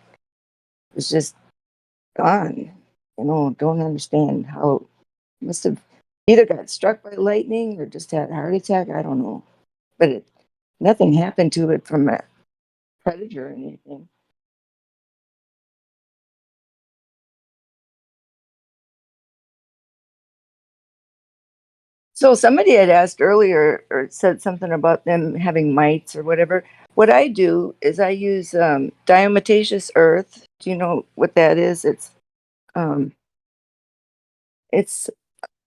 E: It was just gone. Don't understand how must have either got struck by lightning or just had a heart attack. I don't know, but nothing happened to it from a predator or anything. So somebody had asked earlier or said something about them having mites or whatever. What I do is I use diatomaceous earth. Do you know what that is? Um, it's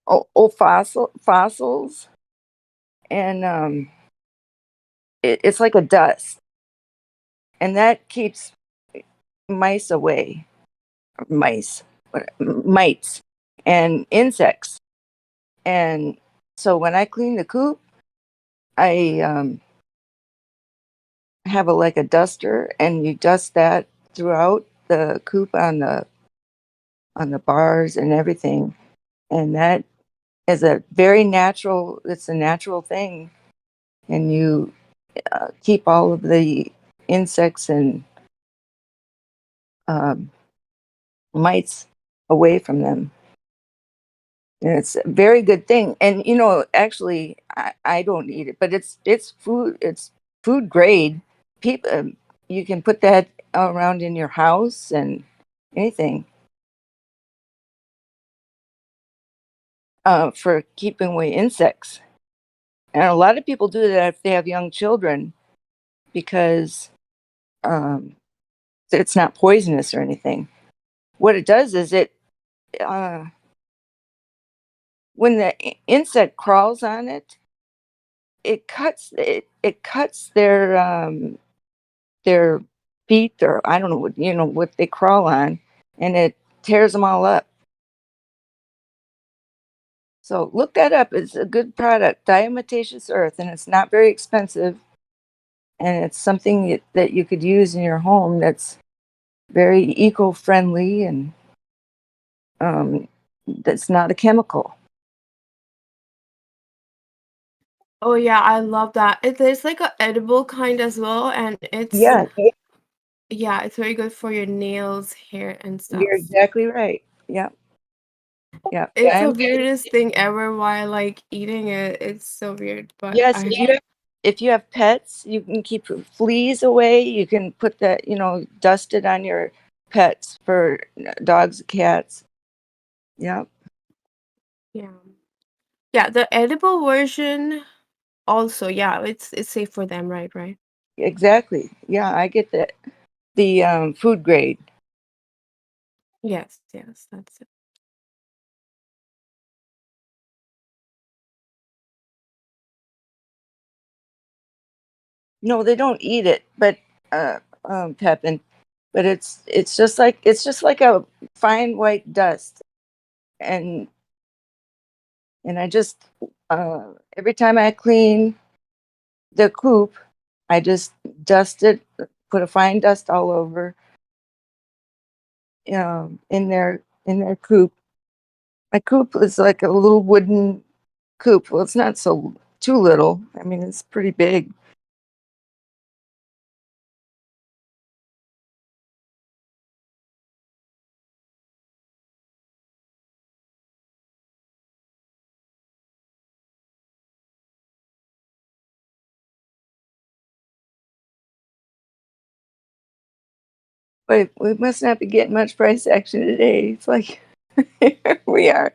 E: old fossils, and it's like a dust, and that keeps mice away. Mites, and insects. And so when I clean the coop, I have like a duster, and you dust that throughout the coop on the bars and everything, and that is a very natural. It's a natural thing, and you keep all of the insects and um, mites away from them. And it's a very good thing. And actually, I don't eat it, but it's food. It's food grade. People, you can put that around in your house and anything for keeping away insects. And a lot of people do that if they have young children because um, it's not poisonous or anything. What it does is uh, when the insect crawls on it, it cuts their feet, or I don't know what they crawl on, and it tears them all up. So look that up. It's a good product, diatomaceous earth, and it's not very expensive, and it's something that you could use in your home that's very eco-friendly and that's not a chemical.
C: Oh yeah, I love that. There's like a edible kind as well, and it's
E: Yeah,
C: yeah, it's very good for your nails, hair, and
E: you're
C: stuff.
E: exactly right. Yeah, yeah.
C: It's the weirdest thing ever while like eating it. It's so weird, but
E: Yes, if you have pets, you can keep fleas away. You can put that, dust it on your pets for dogs, cats. Yeah,
C: yeah. Yeah, the edible version also, yeah, it's safe for them, right? Right.
E: exactly. Yeah, I get that. The food grade.
C: Yes, yes, that's it.
E: No, they don't eat it, but Pepin. But it's just like a fine white dust, and I just every time I clean the coop, I just dust it, put a fine dust all over in their coop. My coop is like a little wooden coop. Well, it's not so too little. I mean, it's pretty big. Boy, we must not be getting much price action today. It's like here we are.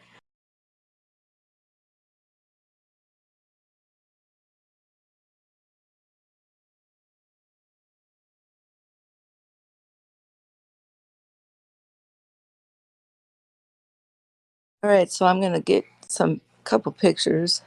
E: All right, so I'm gonna get some couple pictures.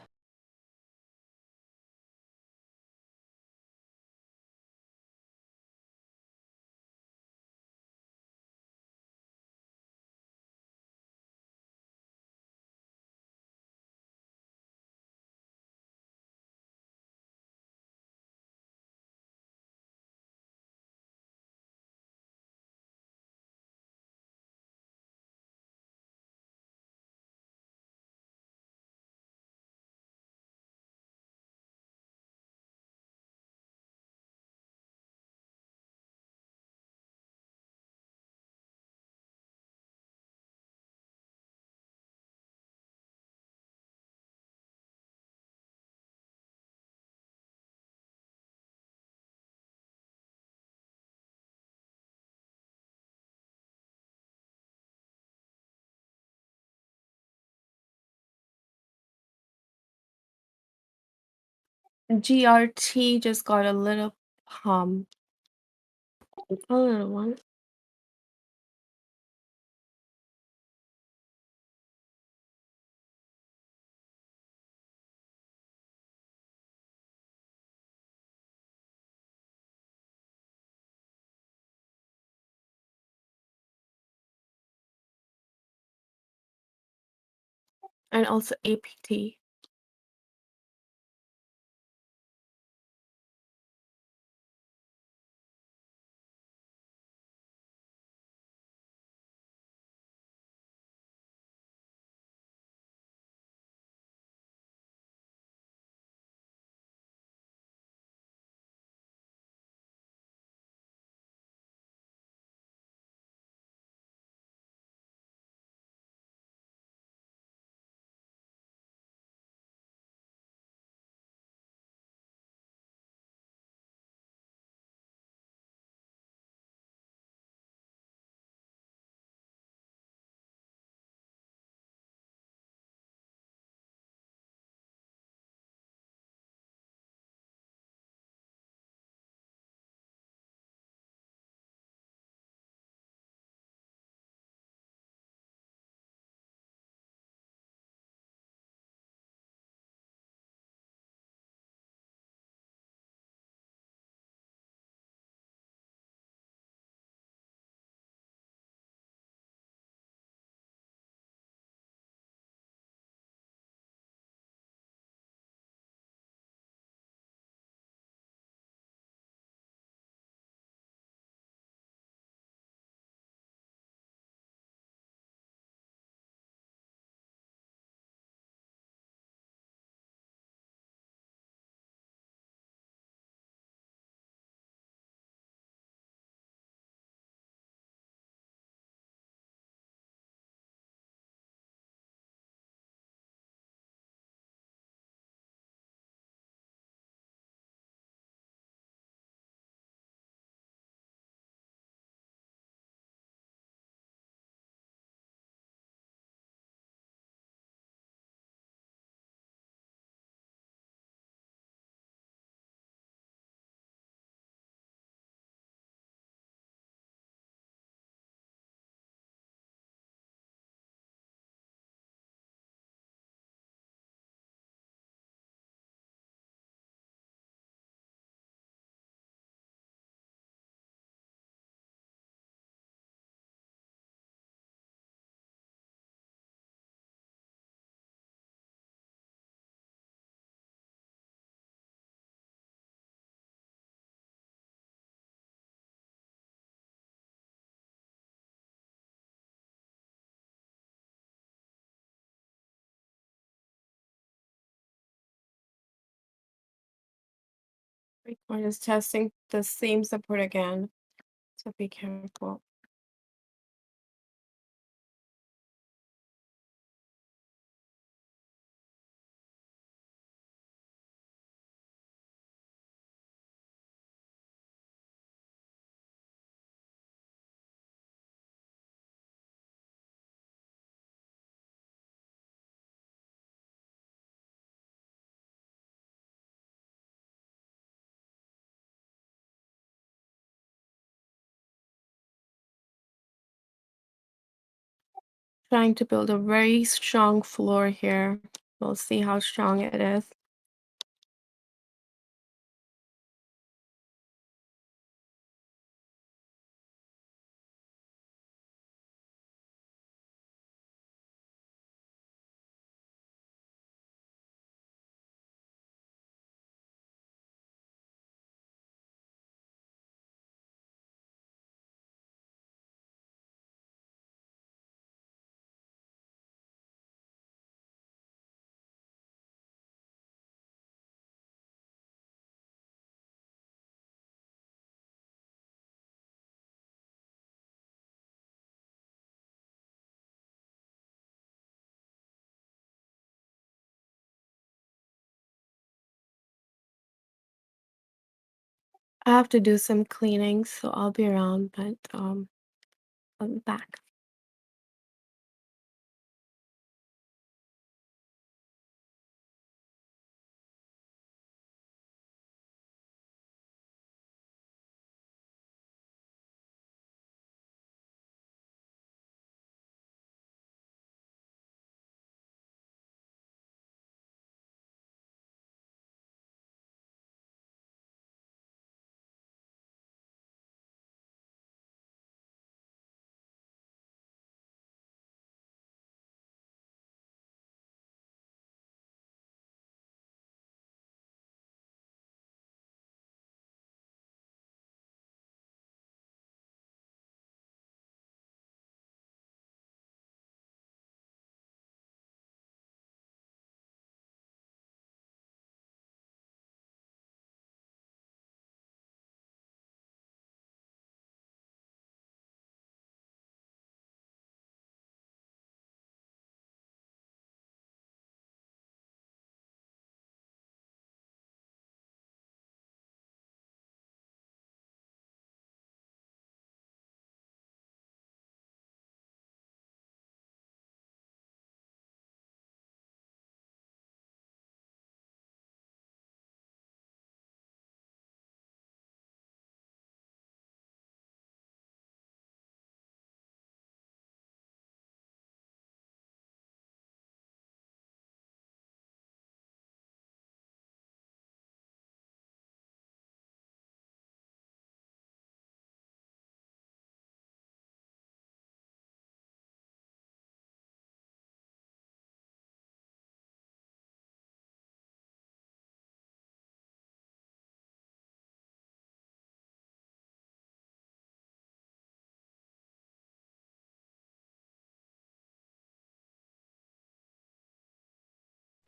C: GRT just got a little pump. A little one. And also APT. Bitcoin is testing the same support again, so be careful. Trying to build a very strong floor here. We'll see how strong it is. I have to do some cleaning, so I'll be around, but I'll be back.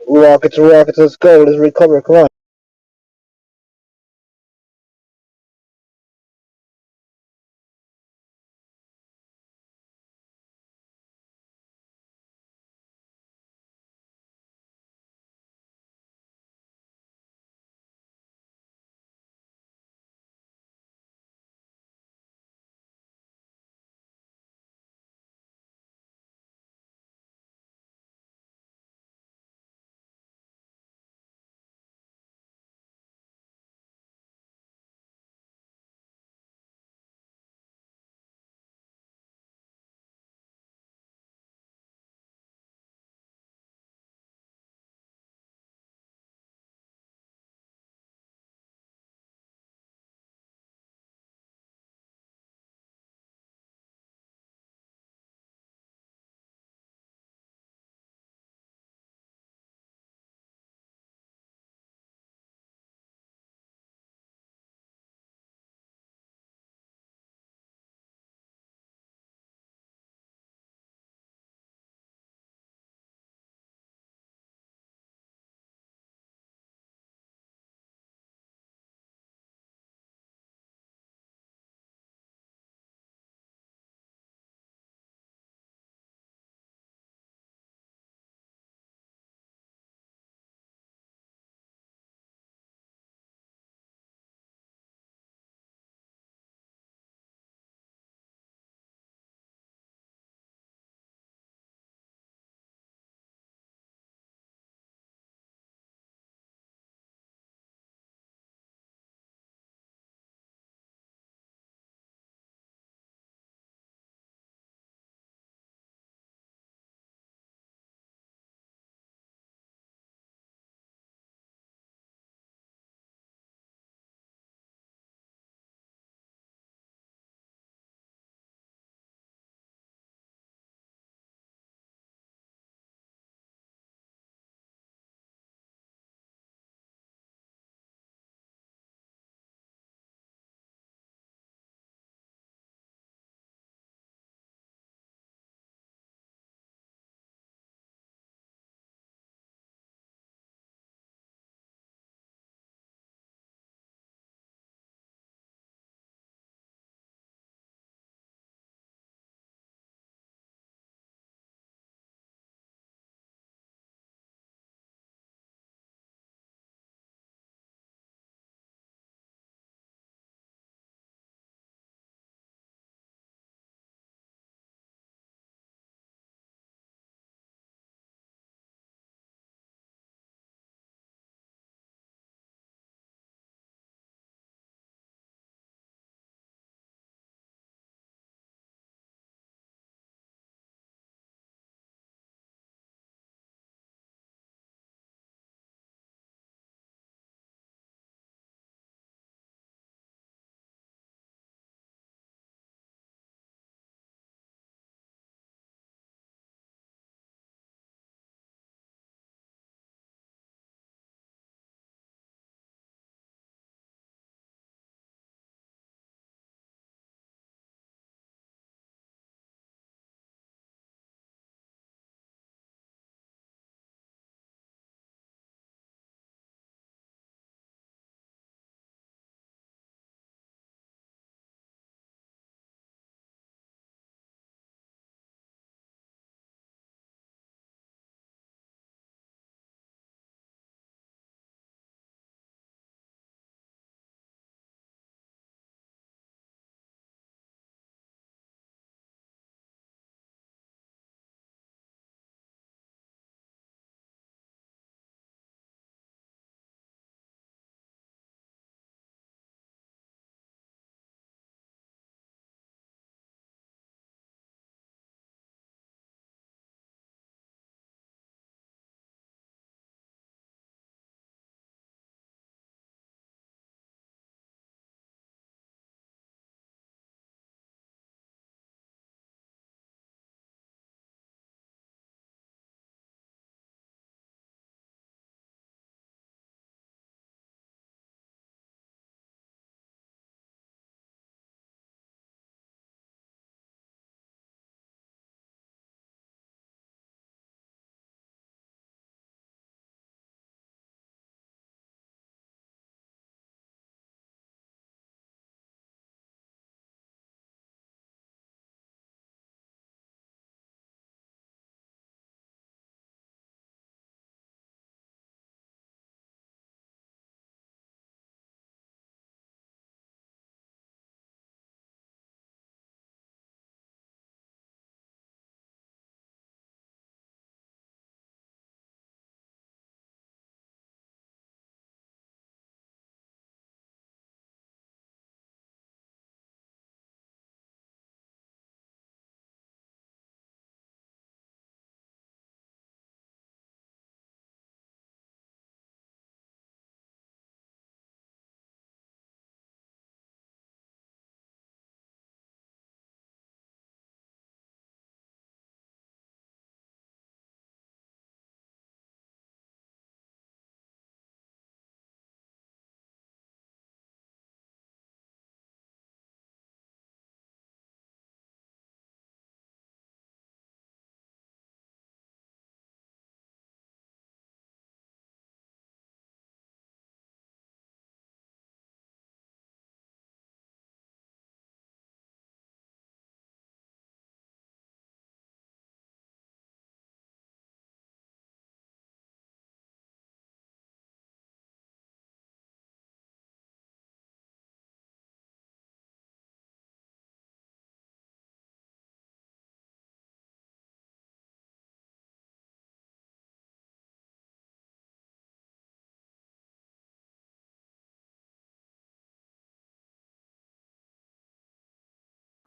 J: Rockets, rockets, let's go. Let's recover. Come on.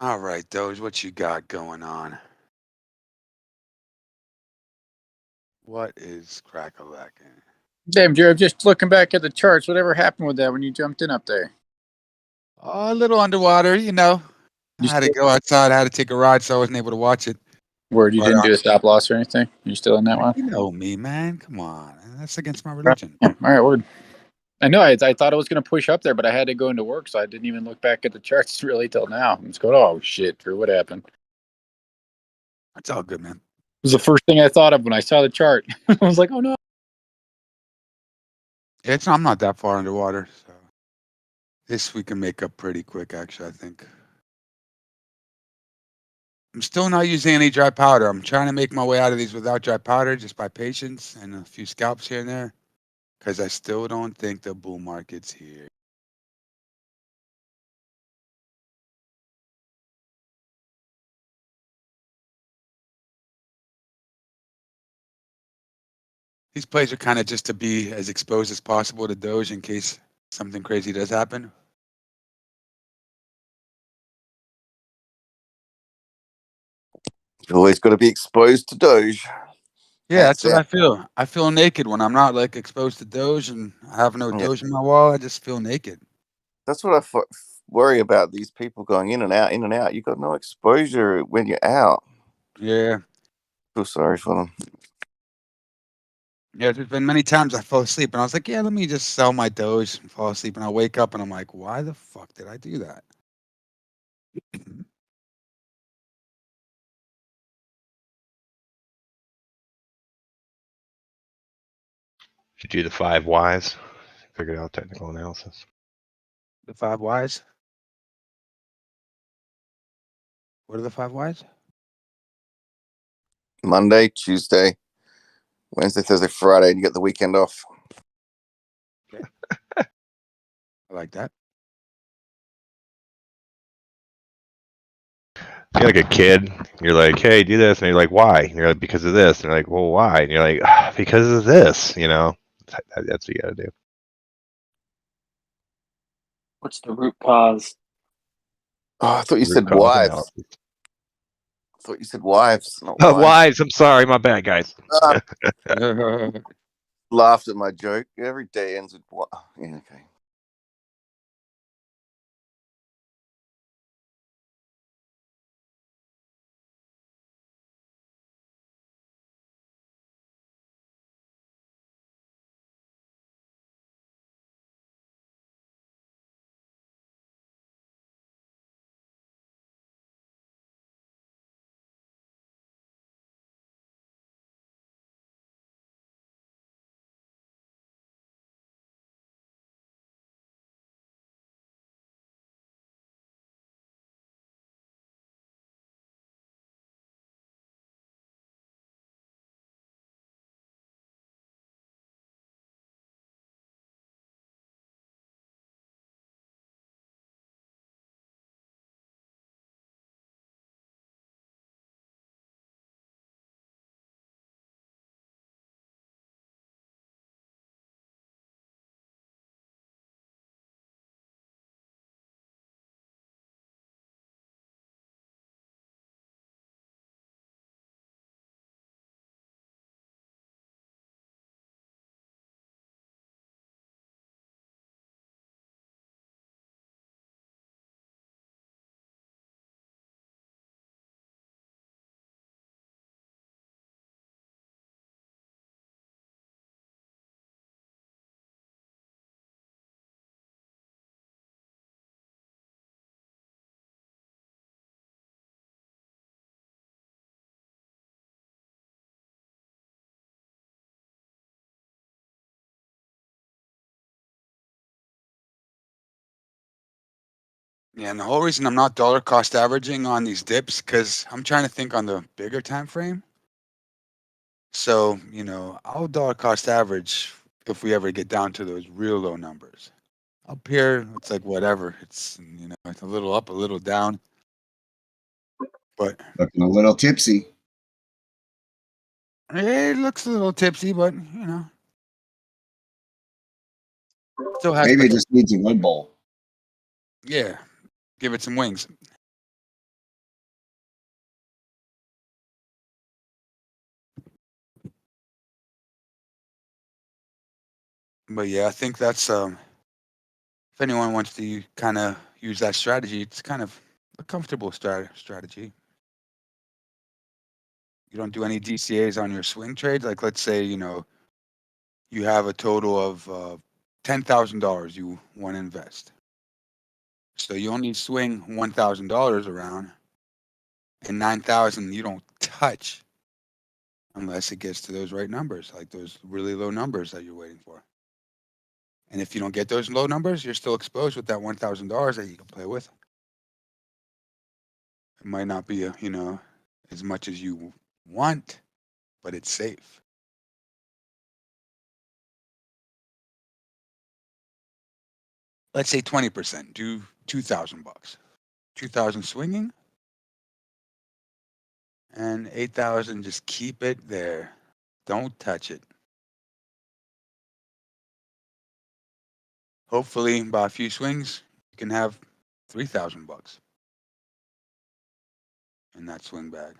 H: All right, Doge, what you got going on? What is crack-a-lacking?
O: Damn, Jared, just looking back at the charts, whatever happened with that when you jumped in up there?
H: Oh, a little underwater, you know. I had to go outside. I had to take a ride, so I wasn't able to watch it.
O: Where you
H: But,
O: didn't do a stop loss or anything? You still in that one?
H: You know me, man. Come on. That's against my religion.
O: All right, word. I know. I thought it was going to push up there, but I had to go into work, so I didn't even look back at the charts really till now. I'm just going, oh, shit, Drew, what happened?
H: It's all good, man.
O: It was the first thing I thought of when I saw the chart. I was like, oh, no.
H: I'm not that far underwater, so this we can make up pretty quick, actually, I think. I'm still not using any dry powder. I'm trying to make my way out of these without dry powder, just by patience and a few scalps here and there, because I still don't think the bull market's here. These plays are kind of just to be as exposed as possible to Doge in case something crazy does happen.
P: You've always got to be exposed to Doge.
H: Yeah, that's what I feel. I feel naked when I'm not like exposed to Doge and I have no Doge in my wall. I just feel naked.
P: That's what I worry about, these people going in and out, in and out. You've got no exposure when you're out.
H: Yeah.
P: Feel sorry for them.
H: Yeah, there's been many times I fall asleep and I was like, yeah, let me just sell my Doge and fall asleep. And I wake up and I'm like, why the fuck did I do that?
L: If you do the 5 whys, figure out technical analysis.
H: The 5 whys? What are the 5 whys?
P: Monday, Tuesday, Wednesday, Thursday, Friday, and you get the weekend off.
H: I like that.
L: If you're like a kid, you're like, hey, do this. And you're like, why? And you're like, because of this. And you're like, well, why? And you're like, because of this, you know? That's what you got to do.
M: What's the root cause?
P: Oh, I thought you
L: Root
P: said
L: cause
P: wives.
L: analysis.
P: I thought you said wives, not
L: Oh,
P: wives.
L: wives. I'm sorry. My bad, guys.
P: Laughed at my joke. Every day ends with what? Yeah, okay.
H: Yeah, and the whole reason I'm not dollar cost averaging on these dips, because I'm trying to think on the bigger time frame. So, I'll dollar cost average if we ever get down to those real low numbers. Up here, it's like whatever. It's, it's a little up, a little down. But
K: looking a little tipsy.
H: It looks a little tipsy, but, still has
K: Maybe it just needs a Red Bull.
H: Yeah, give it some wings. But yeah, I think that's if anyone wants to kind of use that strategy, it's kind of a comfortable strategy. You don't do any DCAs on your swing trades. Like let's say, you know, you have a total of $10,000 you want to invest. So you only swing $1,000 around, and 9,000 you don't touch unless it gets to those right numbers, like those really low numbers that you're waiting for. And if you don't get those low numbers, you're still exposed with that $1,000 that you can play with. It might not be, you know, as much as you want, but it's safe. Let's say 20%, do $2,000. 2,000 swinging, and 8,000 just keep it there. Don't touch it. Hopefully, by a few swings, you can have $3,000 in that swing bag.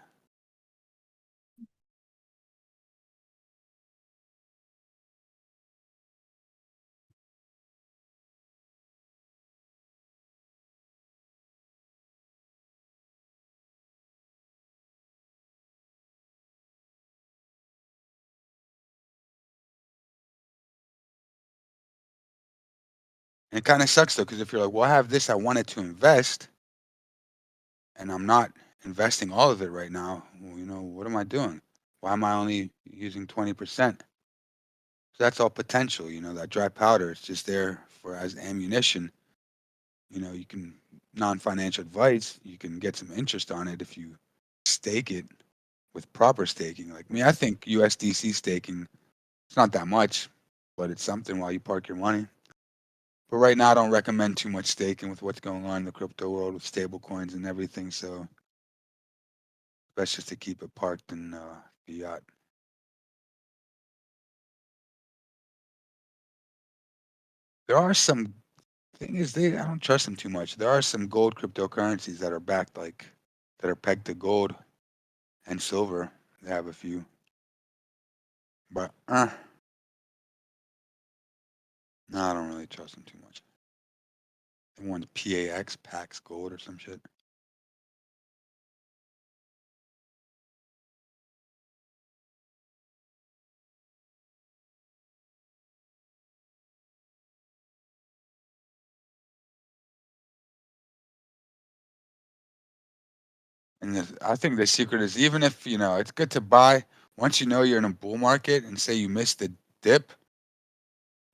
H: And it kind of sucks though, because if you're like, well, I have this I wanted to invest, and I'm not investing all of it right now, well, you know, what am I doing? Why am I only using 20%? So that's all potential, you know, that dry powder. It's just there for as ammunition. You know, you can, non-financial advice, you can get some interest on it if you stake it with proper staking. Like me, I think USDC staking, it's not that much, but it's something while you park your money. But right now, I don't recommend too much staking with what's going on in the crypto world with stable coins and everything. So best just to keep it parked in fiat. There are some thing is I don't trust them too much. There are some gold cryptocurrencies that are backed like that are pegged to gold and silver. They have a few. But no, I don't really trust them too much. They want PAX gold or some shit. And I think the secret is even if, you know, it's good to buy once you know you're in a bull market and say you missed the dip,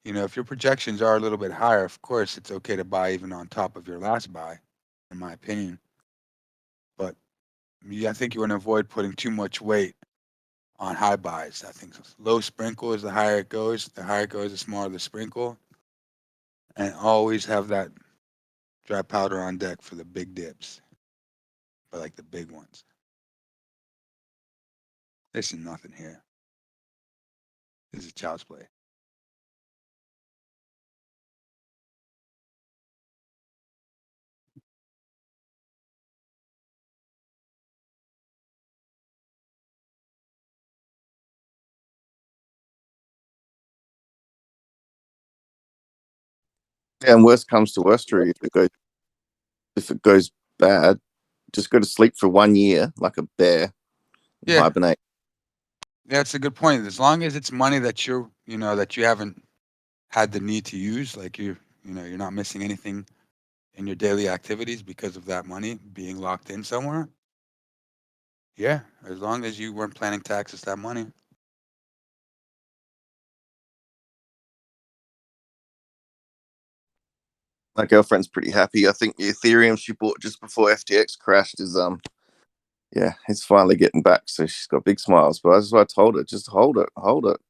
H: you know, if your projections are a little bit higher, of course, it's okay to buy even on top of your last buy, in my opinion. But I think you want to avoid putting too much weight on high buys. I think low sprinkle is the higher it goes. The higher it goes, the smaller the sprinkle. And always have that dry powder on deck for the big dips, but like the big ones. This is nothing here. This is child's play.
P: Yeah, and worst comes to worst, if it goes bad, just go to sleep for 1 year like a bear.
H: Yeah.
P: Hibernate.
H: Yeah, that's a good point. As long as it's money that you know, that you haven't had the need to use, like you're not missing anything in your daily activities because of that money being locked in somewhere. Yeah, as long as you weren't planning to access that money.
P: My girlfriend's pretty happy. I think the Ethereum she bought just before FTX crashed is yeah, it's finally getting back. So she's got big smiles. But that's what I told her. Just hold it.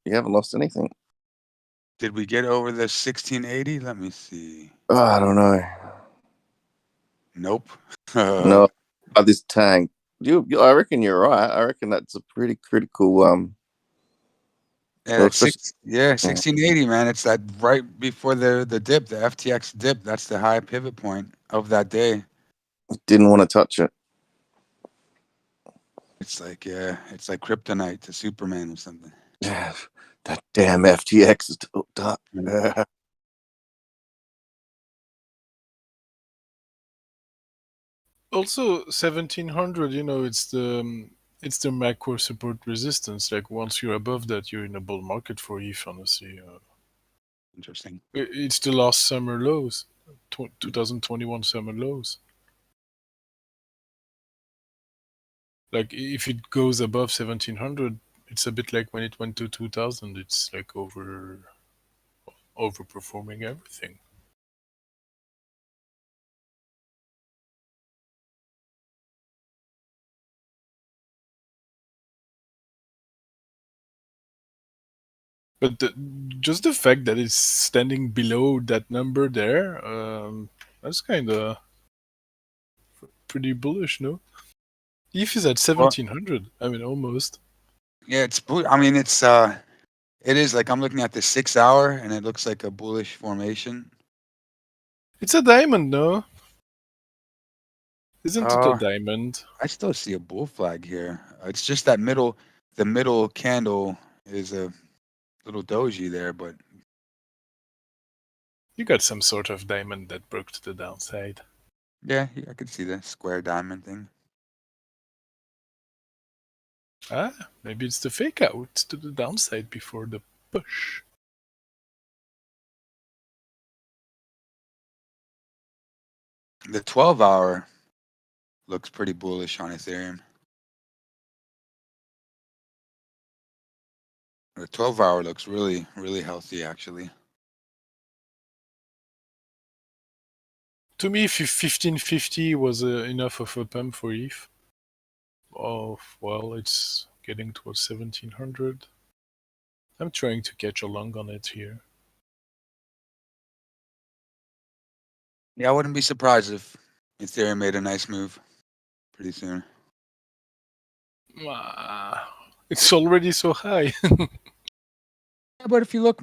P: You haven't lost anything.
H: Did we get over the 1680? Let me see.
P: Oh, I don't know.
H: Nope.
P: No, this tank. I reckon you're right. I reckon that's a pretty critical.
H: Yeah, 1680, man. It's that right before the dip, the FTX dip. That's the high pivot point of that day.
P: Didn't want to touch it.
H: It's like kryptonite to Superman or something.
P: Yeah, That damn FTX is up.
B: Also, 1700. It's the macro support resistance. Like once you're above that, you're in a bull market for ETH. Honestly,
H: Interesting.
B: it's the last summer lows, 2021 summer lows. Like if it goes above 1700, it's a bit like when it went to 2000. It's like overperforming everything. But just the fact that it's standing below that number there, that's kind of pretty bullish, no? ETH is at 1700. I mean, almost.
H: Yeah, I mean, it is like I'm looking at the 6 hour and it looks like a bullish formation.
B: It's a diamond, no? Isn't it a diamond?
H: I still see a bull flag here. It's just that the middle candle is a little doji there, but
B: You got some sort of diamond that broke to the downside.
H: yeah, I could see the square diamond thing.
B: Maybe it's the fake out to the downside before the push.
H: The 12 hour looks pretty bullish on Ethereum. The 12 hour looks really, really healthy, actually.
B: To me, if 1550 was enough of a pump for ETH, oh, well, it's getting towards 1700. I'm trying to catch a long on it here.
H: Yeah, I wouldn't be surprised if Ethereum made a nice move pretty soon.
B: It's already so high.
H: Yeah, but if you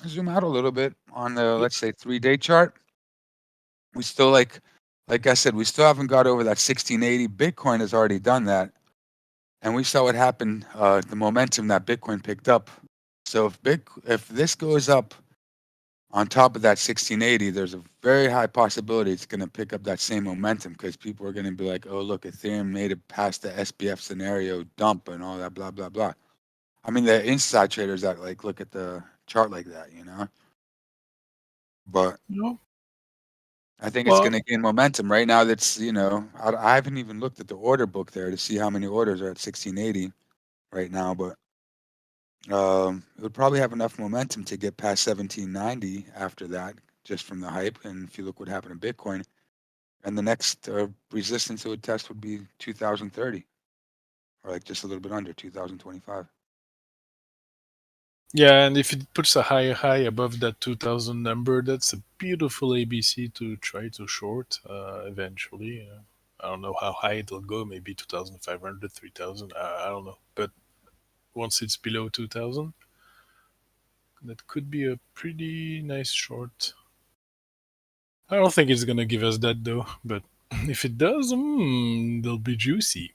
H: zoom out a little bit on the, let's say, 3-day chart, we still like I said, we still haven't got over that 1680. Bitcoin has already done that. And we saw what happened, the momentum that Bitcoin picked up. So if this goes up on top of that 1680, there's a very high possibility it's going to pick up that same momentum because people are going to be like, oh, look, Ethereum made it past the SBF scenario dump and all that, blah, blah, blah. I mean, the inside traders that like look at the chart like that, But
B: no.
H: I think it's going to gain momentum right now. That's I haven't even looked at the order book there to see how many orders are at 1680 right now, but it would probably have enough momentum to get past 1790 after that, just from the hype. And if you look what happened to Bitcoin, and the next resistance it would test would be 2030, or like just a little bit under 2025.
B: Yeah, and if it puts a higher high above that 2000 number, that's a beautiful ABC to try to short eventually. I don't know how high it'll go, maybe 2500, 3000, I don't know. But once it's below 2000, that could be a pretty nice short. I don't think it's going to give us that though, but if it does, they'll be juicy.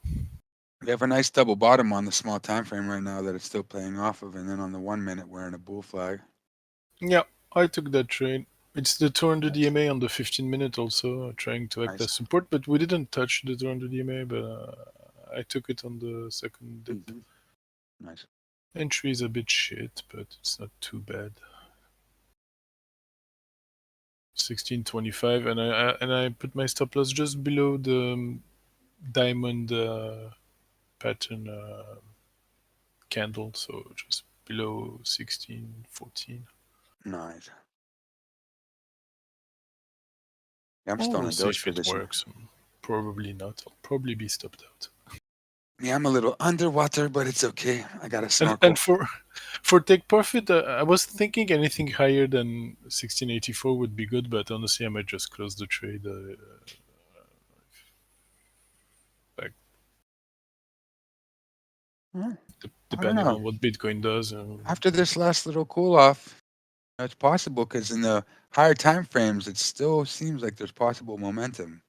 H: We have a nice double bottom on the small time frame right now that it's still playing off of, and then on the 1 minute we're in a bull flag.
B: Yeah, I took that trade. It's the 200 EMA on the 15 minute also, trying to act as support, but we didn't touch the 200 EMA, but I took it on the second dip.
H: Nice.
B: Entry is a bit shit, but it's not too bad. 1625, and I put my stop loss just below the diamond pattern candle, so just below 1614.
H: Nice. Yeah, I'm
B: Oh,
H: still on
B: we'll
H: a
B: see
H: Doge
B: if it
H: position.
B: works. Probably not. I'll probably be stopped out.
H: Yeah, I'm a little underwater, but it's okay. I got a snorkel.
B: And for take profit, I was thinking anything higher than 1684 would be good, but honestly, I might just close the trade. Depending on what Bitcoin does.
H: After this last little cool off, it's possible because in the higher time frames, it still seems like there's possible momentum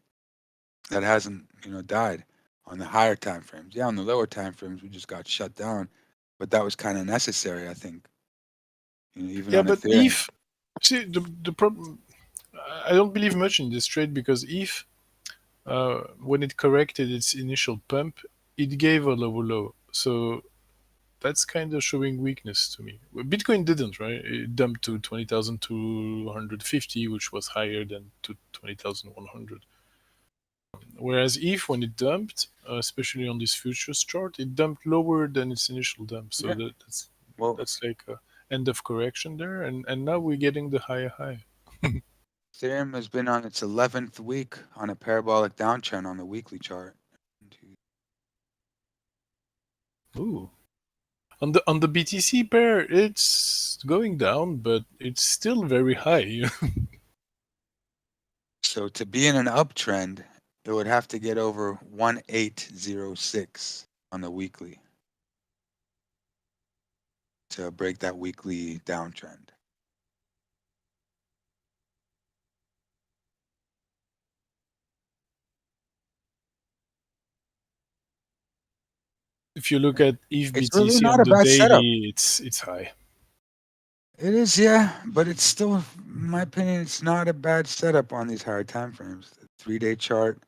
H: that hasn't, died on the higher time frames. Yeah, on the lower time frames, we just got shut down, but that was kind of necessary, I think. Even
B: Yeah,
H: on
B: but
H: Ethereum.
B: if see the problem, I don't believe much in this trade because if when it corrected its initial pump, it gave a lower low. So that's kind of showing weakness to me. Bitcoin didn't, right? It dumped to 20,250, which was higher than to 20,100. Whereas ETH, when it dumped, especially on this futures chart, it dumped lower than its initial dump. So
H: Yeah.
B: that's like a end of correction there, and now we're getting the higher high.
H: Ethereum has been on its 11th week on a parabolic downtrend on the weekly chart.
B: Ooh. On the BTC pair, it's going down, but it's still very high.
H: So to be in an uptrend, it would have to get over 1806 on the weekly to break that weekly downtrend.
B: If you look at ETH
H: It's really
B: BTC
H: not
B: on
H: a
B: the
H: bad setup.
B: daily, it's high.
H: It is, yeah, but it's still, in my opinion, it's not a bad setup on these higher time frames. The 3-day chart.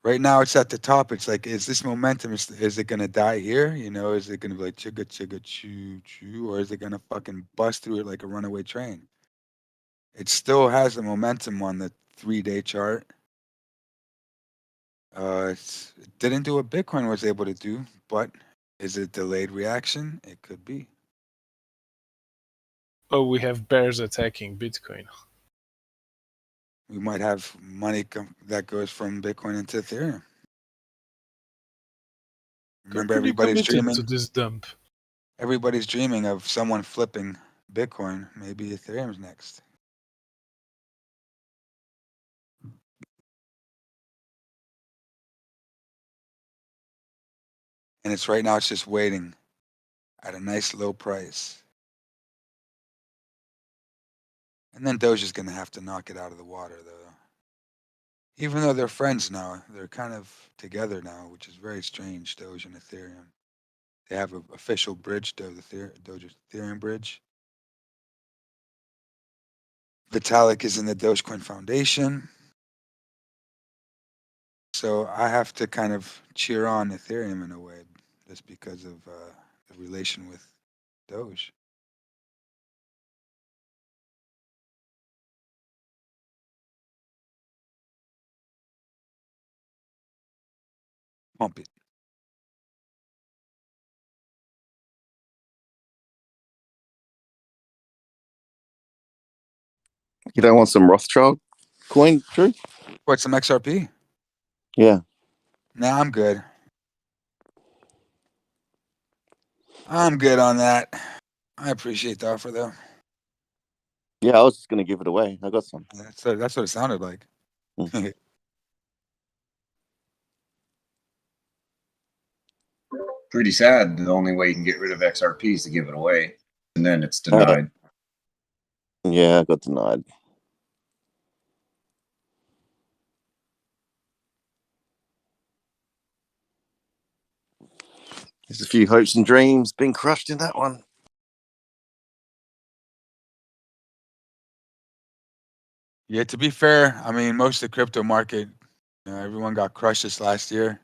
H: Right now, it's at the top. It's like, is this momentum? Is it gonna die here? Is it gonna be like chugga chugga choo choo, or is it gonna fucking bust through it like a runaway train? It still has the momentum on the 3-day chart. It didn't do what Bitcoin was able to do, but is it delayed reaction? It could be.
B: Oh, we have bears attacking Bitcoin.
H: We might have money that goes from Bitcoin into Ethereum.
B: They're
H: Remember,
B: pretty
H: everybody's
B: committed
H: dreaming.
B: to this dump.
H: Everybody's dreaming of someone flipping Bitcoin. Maybe Ethereum's next. And it's right now, it's just waiting at a nice low price. And then Doge is going to have to knock it out of the water, though. Even though they're friends now, they're kind of together now, which is very strange, Doge and Ethereum. They have an official bridge, Doge Ethereum bridge. Vitalik is in the Dogecoin Foundation. So I have to kind of cheer on Ethereum in a way, just because of the relation with Doge. Pump it.
P: You don't want some Rothschild coin, Drew?
H: What, some XRP?
P: Yeah.
H: Nah, I'm good. I'm good on that. I appreciate the offer, though.
P: Yeah, I was just gonna give it away. I got some.
H: That's what it sounded like.
K: Pretty sad. The only way you can get rid of XRP is to give it away, and then it's denied.
P: Yeah, I got denied. There's a few hopes and dreams being crushed in that one.
H: Yeah, to be fair, I mean, most of the crypto market, everyone got crushed this last year.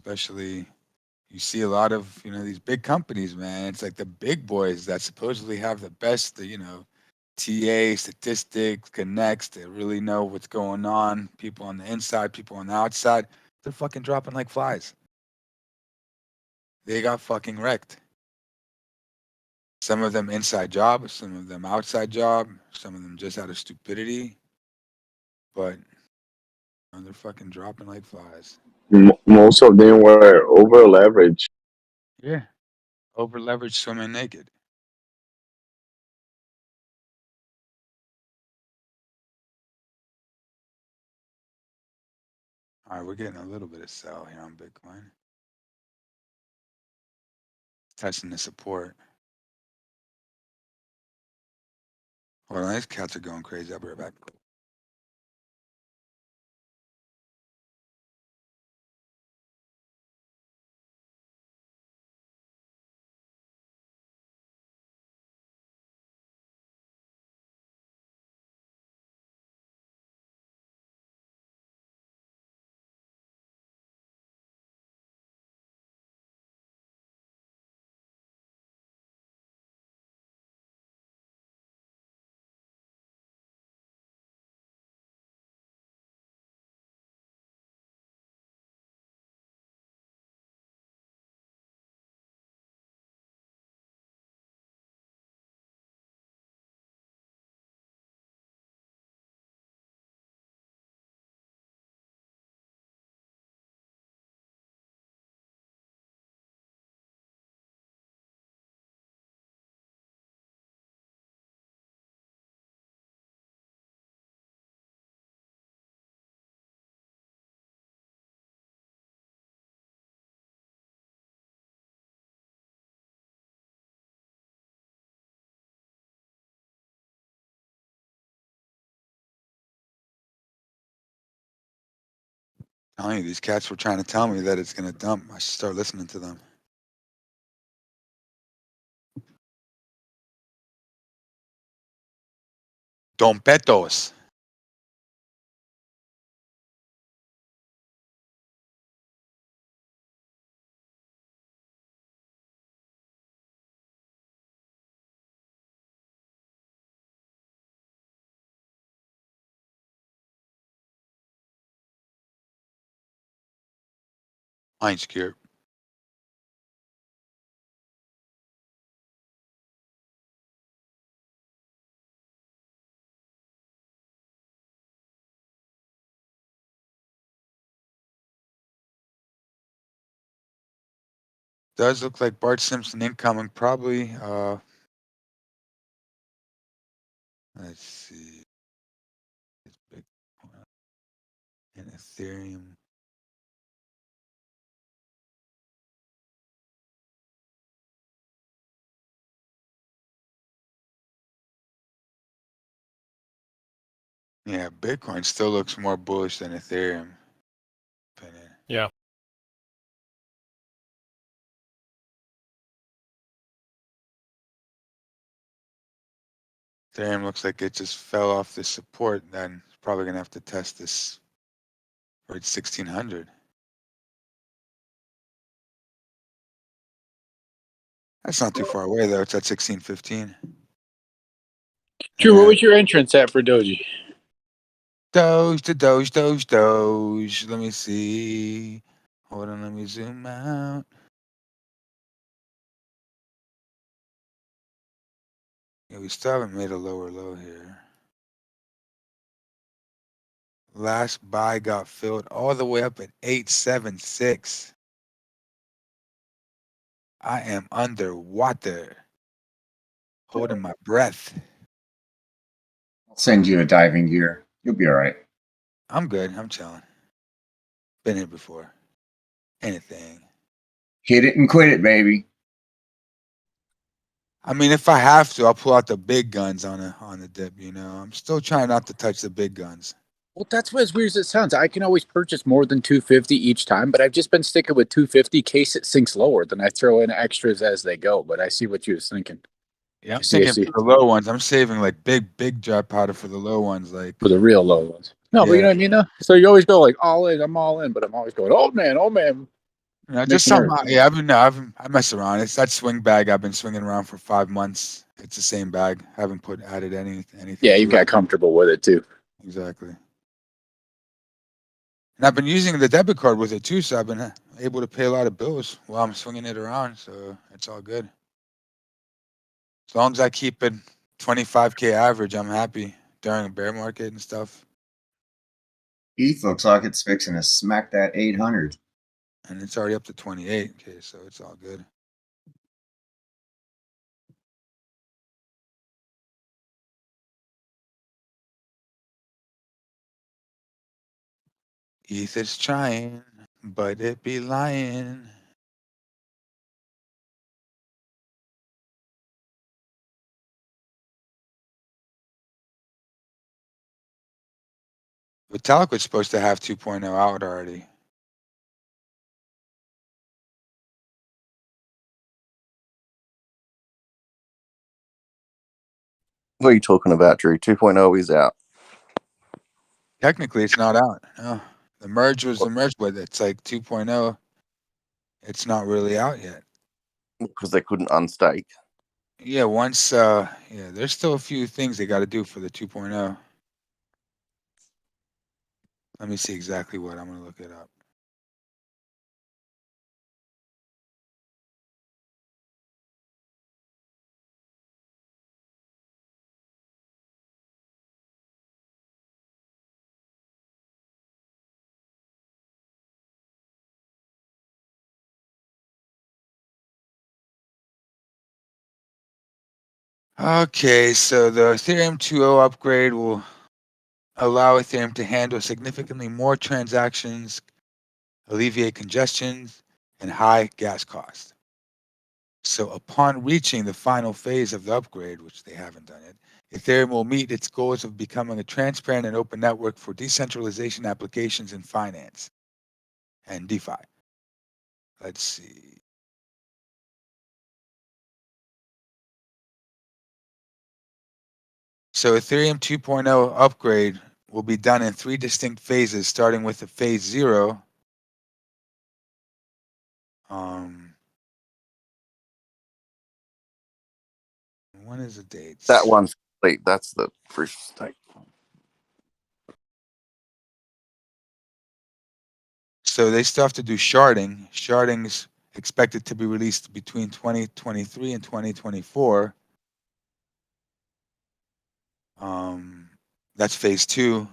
H: Especially, you see a lot of, these big companies, man. It's like the big boys that supposedly have the best, TA, statistics, connects, that really know what's going on. People on the inside, people on the outside, they're fucking dropping like flies. They got fucking wrecked. Some of them inside job, some of them outside job, some of them just out of stupidity. But they're fucking dropping like flies.
G: Most of them were over leveraged.
H: Yeah. Over leveraged, swimming naked. All right, we're getting a little bit of sell here on Bitcoin. Testing the support. Hold on, these cats are going crazy. I'll be right back. telling you, these cats were trying to tell me that it's gonna dump. I should start listening to them. Don Petos. I ain't scared. Does look like Bart Simpson incoming, probably. Let's see. It's Bitcoin and Ethereum. Yeah, Bitcoin still looks more bullish than Ethereum. Opinion.
B: Yeah.
H: Ethereum looks like it just fell off the support. Then it's probably gonna have to test this right 1600. That's not too far away though. It's at 1615.
O: Drew, what was your entrance at for Doji?
H: Doge, the Doge, Doge, Doge. Let me see. Hold on, let me zoom out. Yeah, we still haven't made a lower low here. Last buy got filled all the way up at 876. I am underwater, holding my breath.
K: I'll send you a diving gear. You'll be all right.
H: I'm good. I'm chilling. Been here before. Anything.
K: Hit it and quit it, baby.
H: I mean, if I have to, I'll pull out the big guns on the dip. You know, I'm still trying not to touch the big guns.
O: Well, that's what as weird as it sounds. I can always purchase more than 250 each time, but I've just been sticking with 250 in case it sinks lower. Then I throw in extras as they go. But I see what you was thinking.
H: Yeah, I'm thinking for the low ones. I'm saving like big dry powder for the low ones, like
O: for the real low ones. No, but you know what I mean, though. So you always go like all in. I'm all in, but I'm always going, oh man.
H: You know, just somehow. Yeah, I mess around. It's that swing bag I've been swinging around for 5 months. It's the same bag. I haven't added anything.
O: Yeah, you
H: to
O: got
H: it.
O: comfortable with it too.
H: Exactly. And I've been using the debit card with it too, so I've been able to pay a lot of bills while I'm swinging it around. So it's all good. As long as I keep it 25K average, I'm happy during a bear market and stuff.
K: ETH looks like it's fixing to smack that 800.
H: And it's already up to 28K, so it's all good. ETH is trying, but it be lying. Vitalik was supposed to have 2.0 out already.
P: What are you talking about, Drew? 2.0 is out.
H: Technically, it's not out. No. The merge was the merge, but it's like 2.0. It's not really out yet.
P: Because they couldn't unstake.
H: Yeah, there's still a few things they got to do for the 2.0. Let me see exactly what. I'm going to look it up. Okay, so the Ethereum 2.0 upgrade will allow Ethereum to handle significantly more transactions, alleviate congestion, and high gas costs. So upon reaching the final phase of the upgrade, which they haven't done yet, Ethereum will meet its goals of becoming a transparent and open network for decentralization applications and finance. and DeFi. Let's see. So Ethereum 2.0 upgrade will be done in 3 distinct phases, starting with the phase 0. When is the date?
P: That one's late. That's the first type.
H: So they still have to do sharding. Sharding's expected to be released between 2023 and 2024. That's phase 2.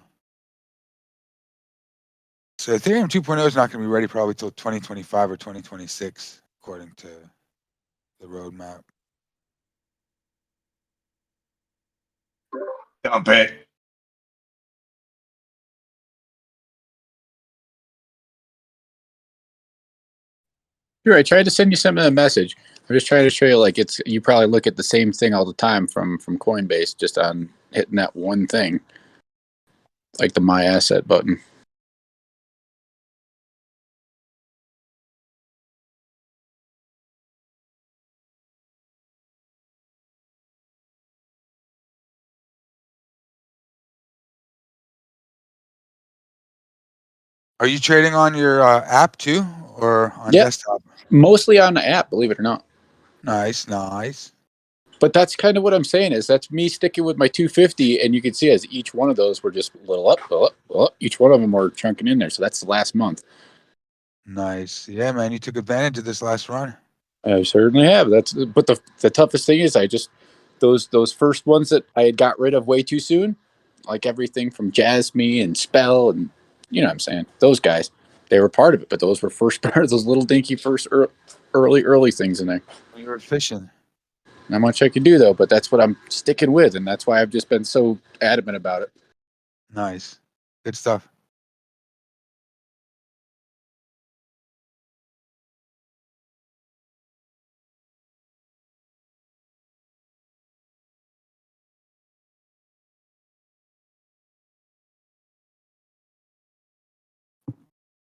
H: So Ethereum 2.0 is not going to be ready probably till 2025 or 2026, according to the roadmap.
K: Dump it.
O: Sure, I tried to send you some of the message. I'm just trying to show you, like, it's you probably look at the same thing all the time from Coinbase, just on hitting that one thing, like the My Asset button.
H: Are you trading on your app too, or on
O: Yeah,
H: desktop?
O: mostly on the app, believe it or not.
H: Nice, nice.
O: But that's kind of what I'm saying is that's me sticking with my 250, and you can see as each one of those were just a little up. Each one of them were chunking in there. So that's the last month.
H: Nice. Yeah, man, you took advantage of this last run.
O: I certainly have. But the toughest thing is I just those first ones that I had got rid of way too soon, like everything from Jasmine and Spell, and you know what I'm saying, those guys, they were part of it, but those were first part of those little dinky first early things in there.
H: You were efficient.
O: Not much I can do though, but that's what I'm sticking with, and that's why I've just been so adamant about it.
H: Nice. Good stuff.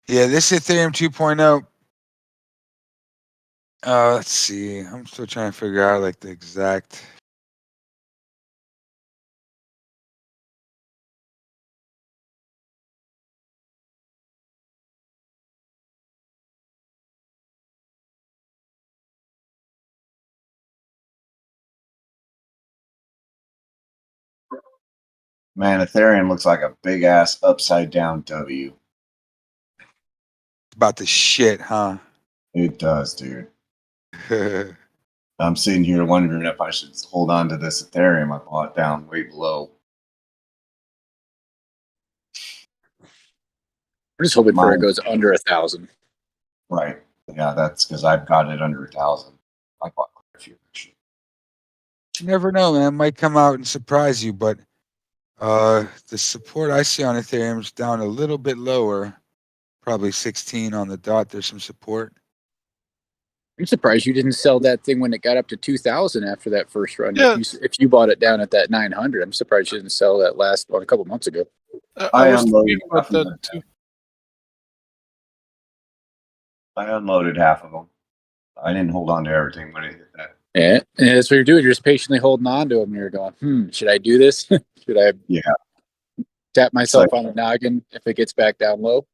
H: Yeah, this Ethereum 2.0. Let's see. I'm still trying to figure out like the exact.
K: Man, Ethereum looks like a big ass upside down W.
H: About the shit, huh?
K: It does, dude. I'm sitting here wondering if I should hold on to this Ethereum I bought down way below.
O: I'm just hoping for it goes under 1,000.
K: Right. Yeah, that's because I've got it under 1,000. I bought quite a few actually.
H: You never know, man. It might come out and surprise you, but the support I see on Ethereum is down a little bit lower, probably 16 on the dot. There's some support.
O: I'm surprised you didn't sell that thing when it got up to 2,000 after that first run.
B: Yeah.
O: If you bought it down at that 900, I'm surprised you didn't sell that last one a couple months ago.
B: I was thinking about that too.
K: I unloaded half of them. I didn't hold on to everything when it hit that.
O: Yeah, and that's what you're doing. You're just patiently holding on to them. You're going, should I do this? Should I tap myself on the noggin if it gets back down low?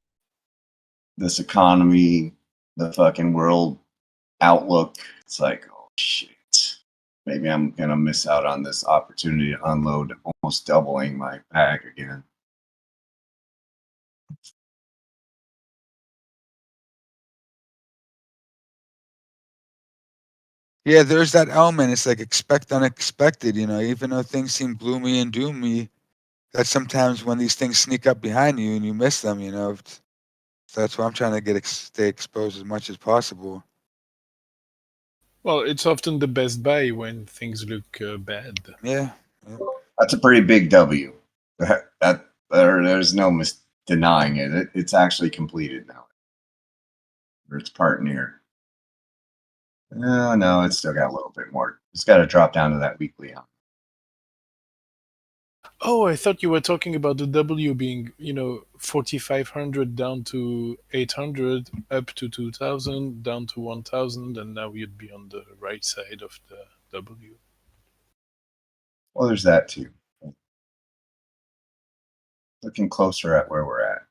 K: This economy, the fucking world outlook. It's like, oh shit. Maybe I'm gonna miss out on this opportunity to unload, almost doubling my bag again.
H: Yeah, there's that element. It's like expect unexpected, even though things seem gloomy and doomy, that sometimes when these things sneak up behind you and you miss them, So that's why I'm trying to stay exposed as much as possible.
B: Well, it's often the best buy when things look bad.
H: Yeah.
K: That's a pretty big W. There's no denying it. It's actually completed now. Or it's part near. No, it's still got a little bit more. It's got to drop down to that weekly.
B: Oh, I thought you were talking about the W being, 4,500 down to 800, up to 2,000, down to 1,000, and now you'd be on the right side of the W.
K: Well, there's that too. Looking closer at where we're at.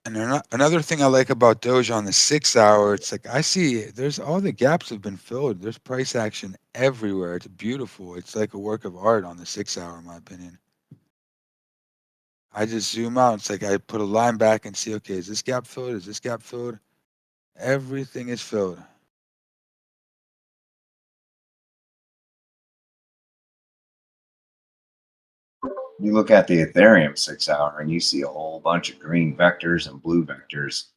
H: And another thing I like about Doge on the 6 hour, it's like I see there's all the gaps have been filled. There's price action everywhere. It's beautiful. It's like a work of art on the 6 hour, in my opinion. I just zoom out. It's like I put a line back and see, okay, is this gap filled? Is this gap filled? Everything is filled.
K: You look at the Ethereum 6 hour and you see a whole bunch of green vectors and blue vectors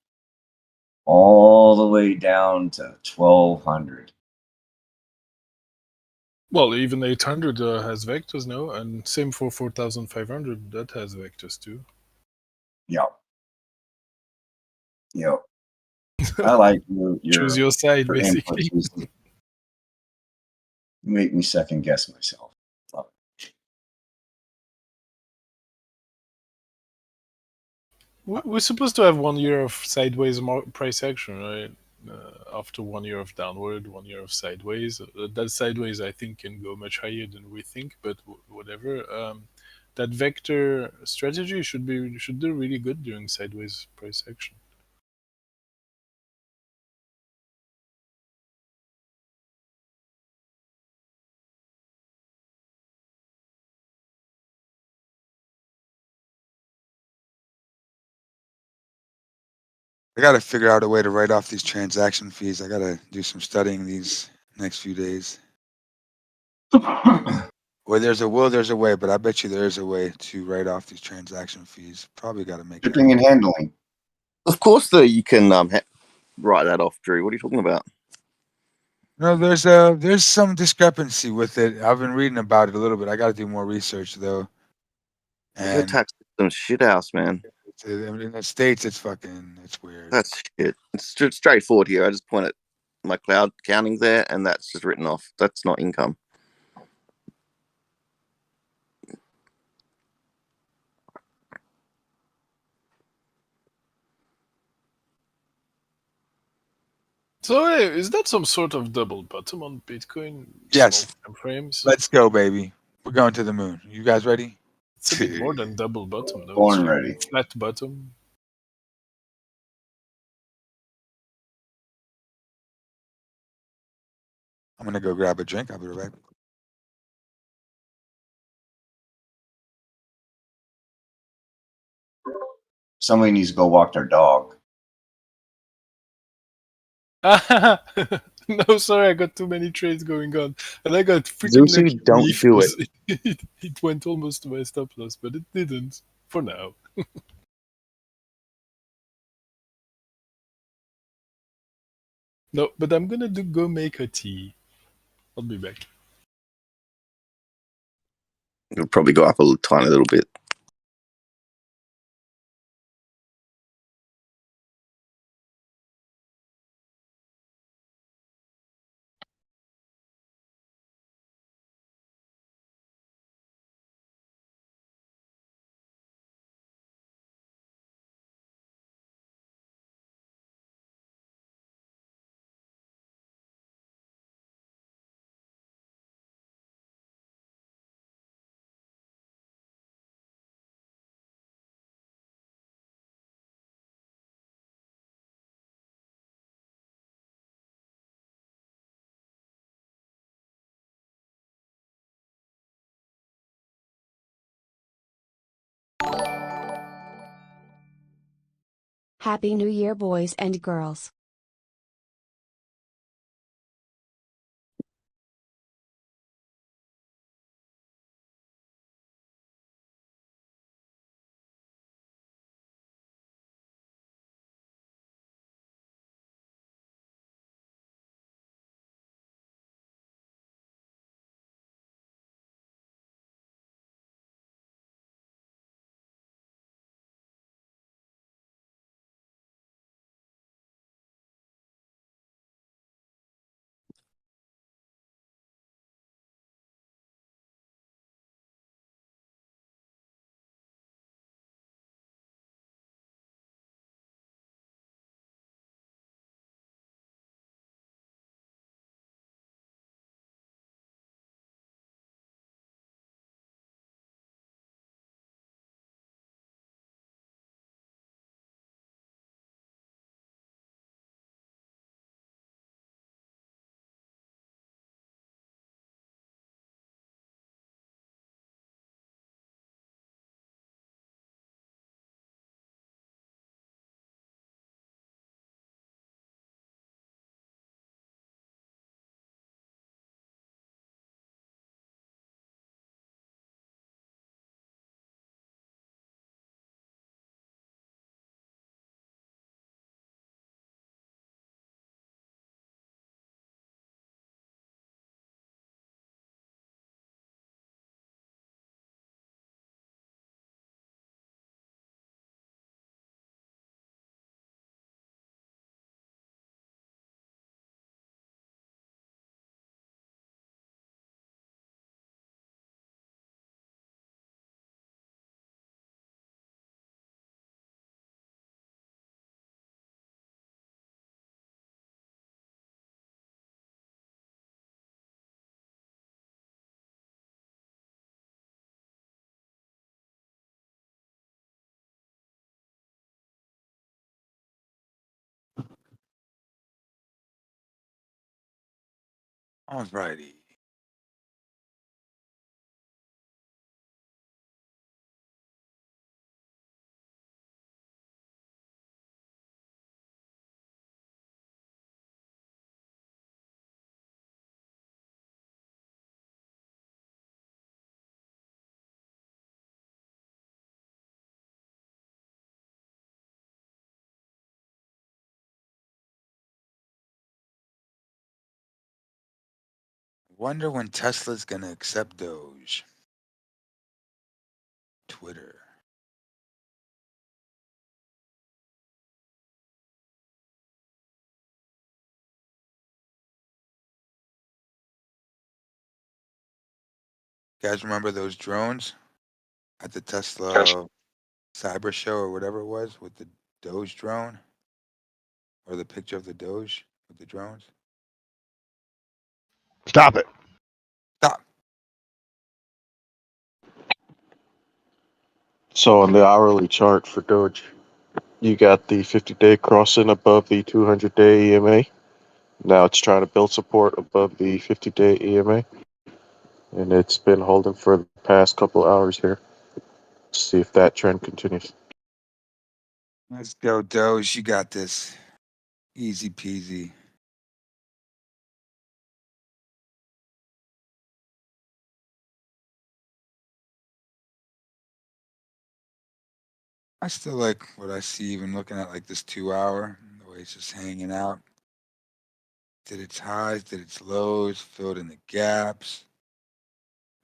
K: all the way down to 1200.
B: Well, even 800 has vectors now, and same for 4,500, that has vectors too.
K: Yep. I like your
B: Choose your side, basically.
K: inputs. You make me second guess myself.
B: We're supposed to have 1 year of sideways price action, right? After 1 year of downward, 1 year of sideways. That sideways, I think, can go much higher than we think, but whatever. That vector strategy should do really good during sideways price action.
H: I got to figure out a way to write off these transaction fees. I got to do some studying these next few days. Well, there's a will, there's a way, but I bet you there is a way to write off these transaction fees. Probably got to make it.
K: Shipping and handling.
P: Of course, you can write that off, Drew. What are you talking about?
H: No, there's some discrepancy with it. I've been reading about it a little bit. I got to do more research though.
P: Your
H: And
P: tax system's shit house, man.
H: in the States, it's weird.
P: That's shit. It's just straightforward here. I just point at my cloud counting there, and that's just written off. That's not income.
B: So, is that some sort of double bottom on Bitcoin?
H: Yes.
B: Small time frames?
H: Let's go, baby. We're going to the moon. You guys ready?
B: It's a bit more than double bottom, though.
K: Born
B: It's
K: ready.
B: Flat bottom.
H: I'm gonna go grab a drink. I'll be right back.
K: Somebody needs to go walk their dog.
B: No, sorry, I got too many trades going on, and I got freaking
N: Zeusy,
B: lucky.
N: don't do
B: It went almost to my stop loss, but it didn't for now. No, but I'm gonna go make a tea. I'll be back.
P: It'll probably go up a tiny little bit.
Q: Happy New Year, boys and girls.
H: Alrighty. Wonder when Tesla's gonna accept Doge. Twitter. You guys remember those drones at the Tesla Cyber Show or whatever it was with the Doge drone? Or the picture of the Doge with the drones?
L: Stop it.
H: Stop.
R: So on the hourly chart for Doge, you got the 50-day crossing above the 200-day EMA. Now it's trying to build support above the 50-day EMA. And it's been holding for the past couple hours here. Let's see if that trend continues.
H: Let's go, Doge. You got this. Easy peasy. I still like what I see even looking at like this 2 hour, the way it's just hanging out. Did its highs, did its lows, filled in the gaps.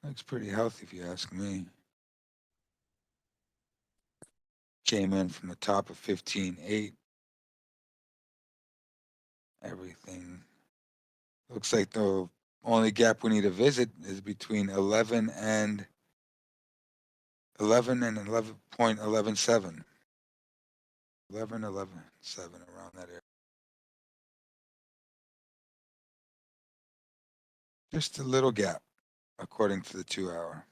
H: Looks pretty healthy if you ask me. Came in from the top of 15.8. Everything looks like the only gap we need to visit is between 11 and 11.117. 11.117 around that area. Just a little gap, according to the 2 hour.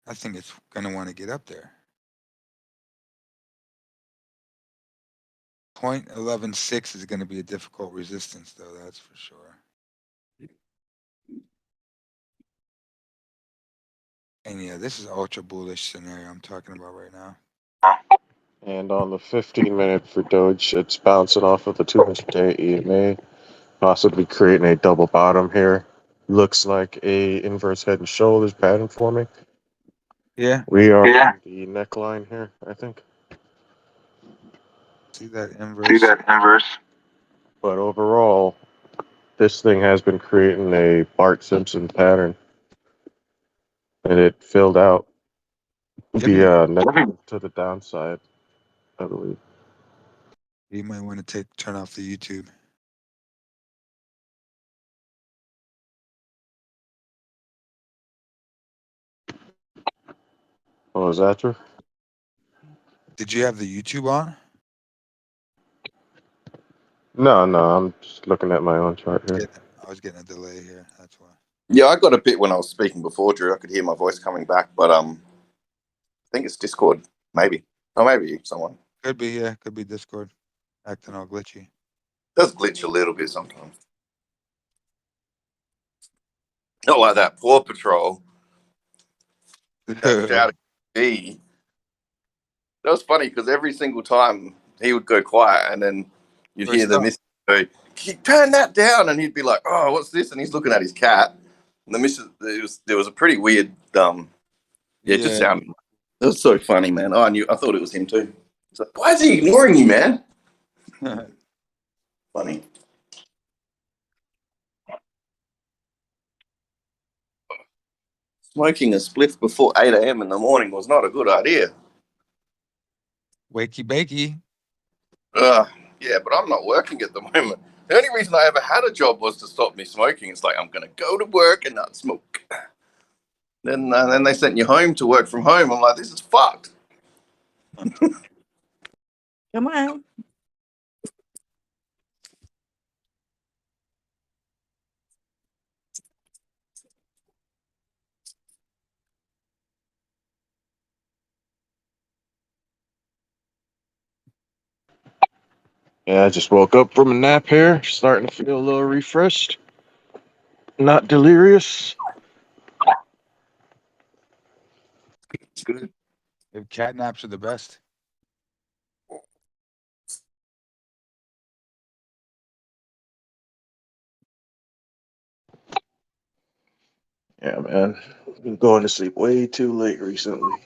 H: I think it's going to want to get up there. 0.116 is going to be a difficult resistance, though, that's for sure. And yeah, this is ultra bullish scenario I'm talking about right now.
R: And on the 15-minute for Doge, it's bouncing off of the 200-day EMA, possibly creating a double bottom here. Looks like a inverse head and shoulders pattern forming.
H: Yeah.
R: We are on the neckline here, I think.
H: See that inverse?
R: But overall, this thing has been creating a Bart Simpson pattern. And it filled out the neck to the downside, I believe.
H: You might want to turn off the YouTube.
R: Oh, is that true?
H: Did you have the YouTube on?
R: No, I'm just looking at my own chart here.
H: I was getting a delay here. That's why.
P: Yeah, I got a bit when I was speaking before, Drew. I could hear my voice coming back, but I think it's Discord, maybe. Or maybe someone.
H: Could be, yeah. Could be Discord acting all glitchy.
P: It does glitch a little bit sometimes. Not like that Paw Patrol. That shouting me. That was funny because every single time he would go quiet and then you'd hear the missus go, turn that down, and he'd be like, oh, what's this? And he's looking at his cat. And the missus, there was a pretty weird, it just sounded, it was so funny, man. I thought it was him too. It's like, why is he ignoring you, man? Funny. Smoking a spliff before 8 a.m. in the morning was not a good idea.
H: Wakey bakey.
P: Yeah, but I'm not working at the moment. The only reason I ever had a job was to stop me smoking. It's like, I'm going to go to work and not smoke. Then they sent you home to work from home. I'm like, this is fucked.
E: Come on.
R: Yeah, I just woke up from a nap here, starting to feel a little refreshed. Not delirious.
H: It's good. If cat naps are the best.
R: Yeah, man. Been going to sleep way too late recently.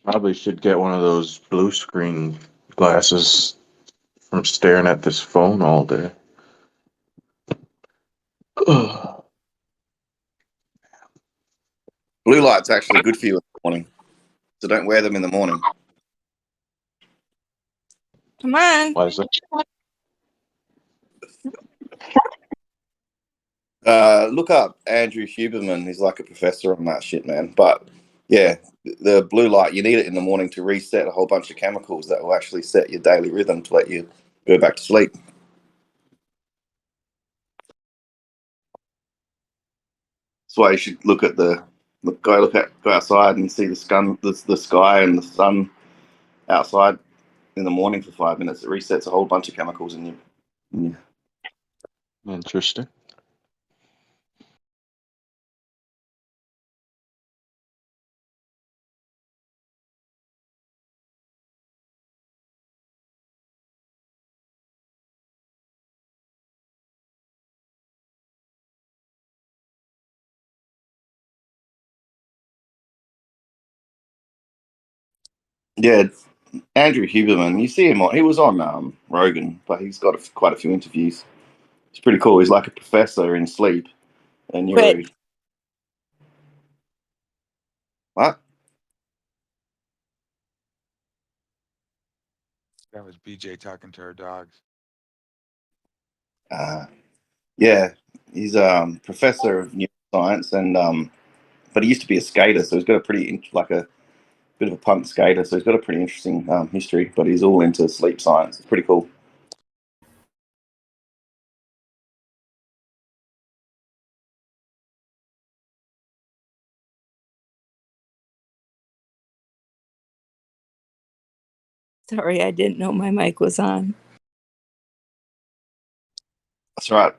R: Probably should get one of those blue screen glasses from staring at this phone all day. Ugh.
P: Blue light's actually good for you in the morning, so don't wear them in the morning.
E: Come on.
R: Why is that?
P: Look up Andrew Huberman. He's like a professor on that shit, man. But yeah, the blue light, you need it in the morning to reset a whole bunch of chemicals that will actually set your daily rhythm to let you go back to sleep. That's why you should go outside and see the sky and the sun outside in the morning for 5 minutes. It resets a whole bunch of chemicals in you.
R: Interesting.
P: Yeah, Andrew Huberman. You see him on. He was on Rogan, but he's got quite a few interviews. It's pretty cool. He's like a professor in sleep and neuro.
E: Wait.
P: What?
H: That was BJ talking to her dogs.
P: Yeah, he's professor of neuroscience, and but he used to be a skater, so he's got a like a bit of a punk skater, so he's got a pretty interesting history. But he's all into sleep science. It's pretty cool.
E: Sorry, I didn't know my mic was on.
P: That's right.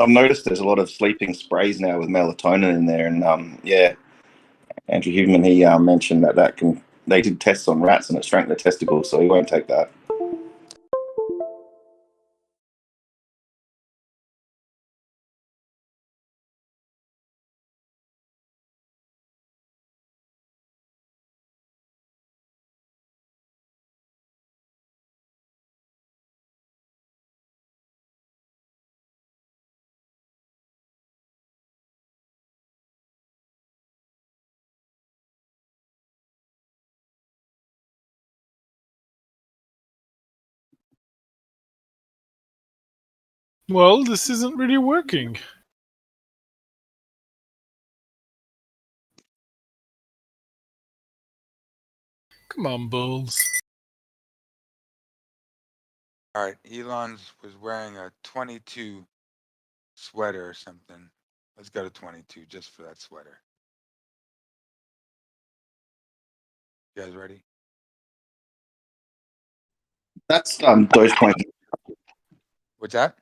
P: I've noticed there's a lot of sleeping sprays now with melatonin in there, and yeah, Andrew Huberman he mentioned that can they did tests on rats and it shrank the testicles, so he won't take that.
B: Well, this isn't really working. Come on, Bulls.
H: All right, Elon was wearing a 22 sweater or something. Let's go to 22 just for that sweater. You guys ready?
P: That's Dogecoin.
H: What's that?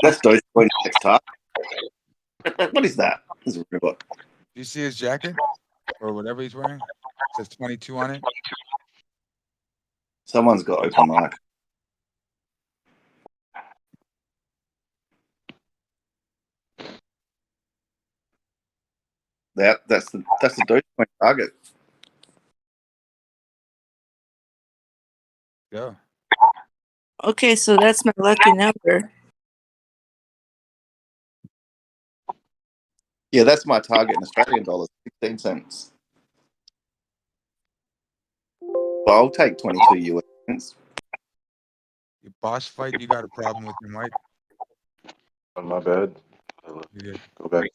P: That's Dogecoin next target. What is that? This is a robot.
H: Do you see his jacket or whatever he's wearing? It says 22 on it.
P: Someone's got open mic. That's the Dogecoin target.
H: Go.
E: Okay, so that's my lucky number.
P: Yeah, that's my target in Australian dollars, 16 cents. But I'll take 22 US cents.
H: Your boss fight, you got a problem with your mic.
R: Oh, my bad.
H: You good?
R: Go back.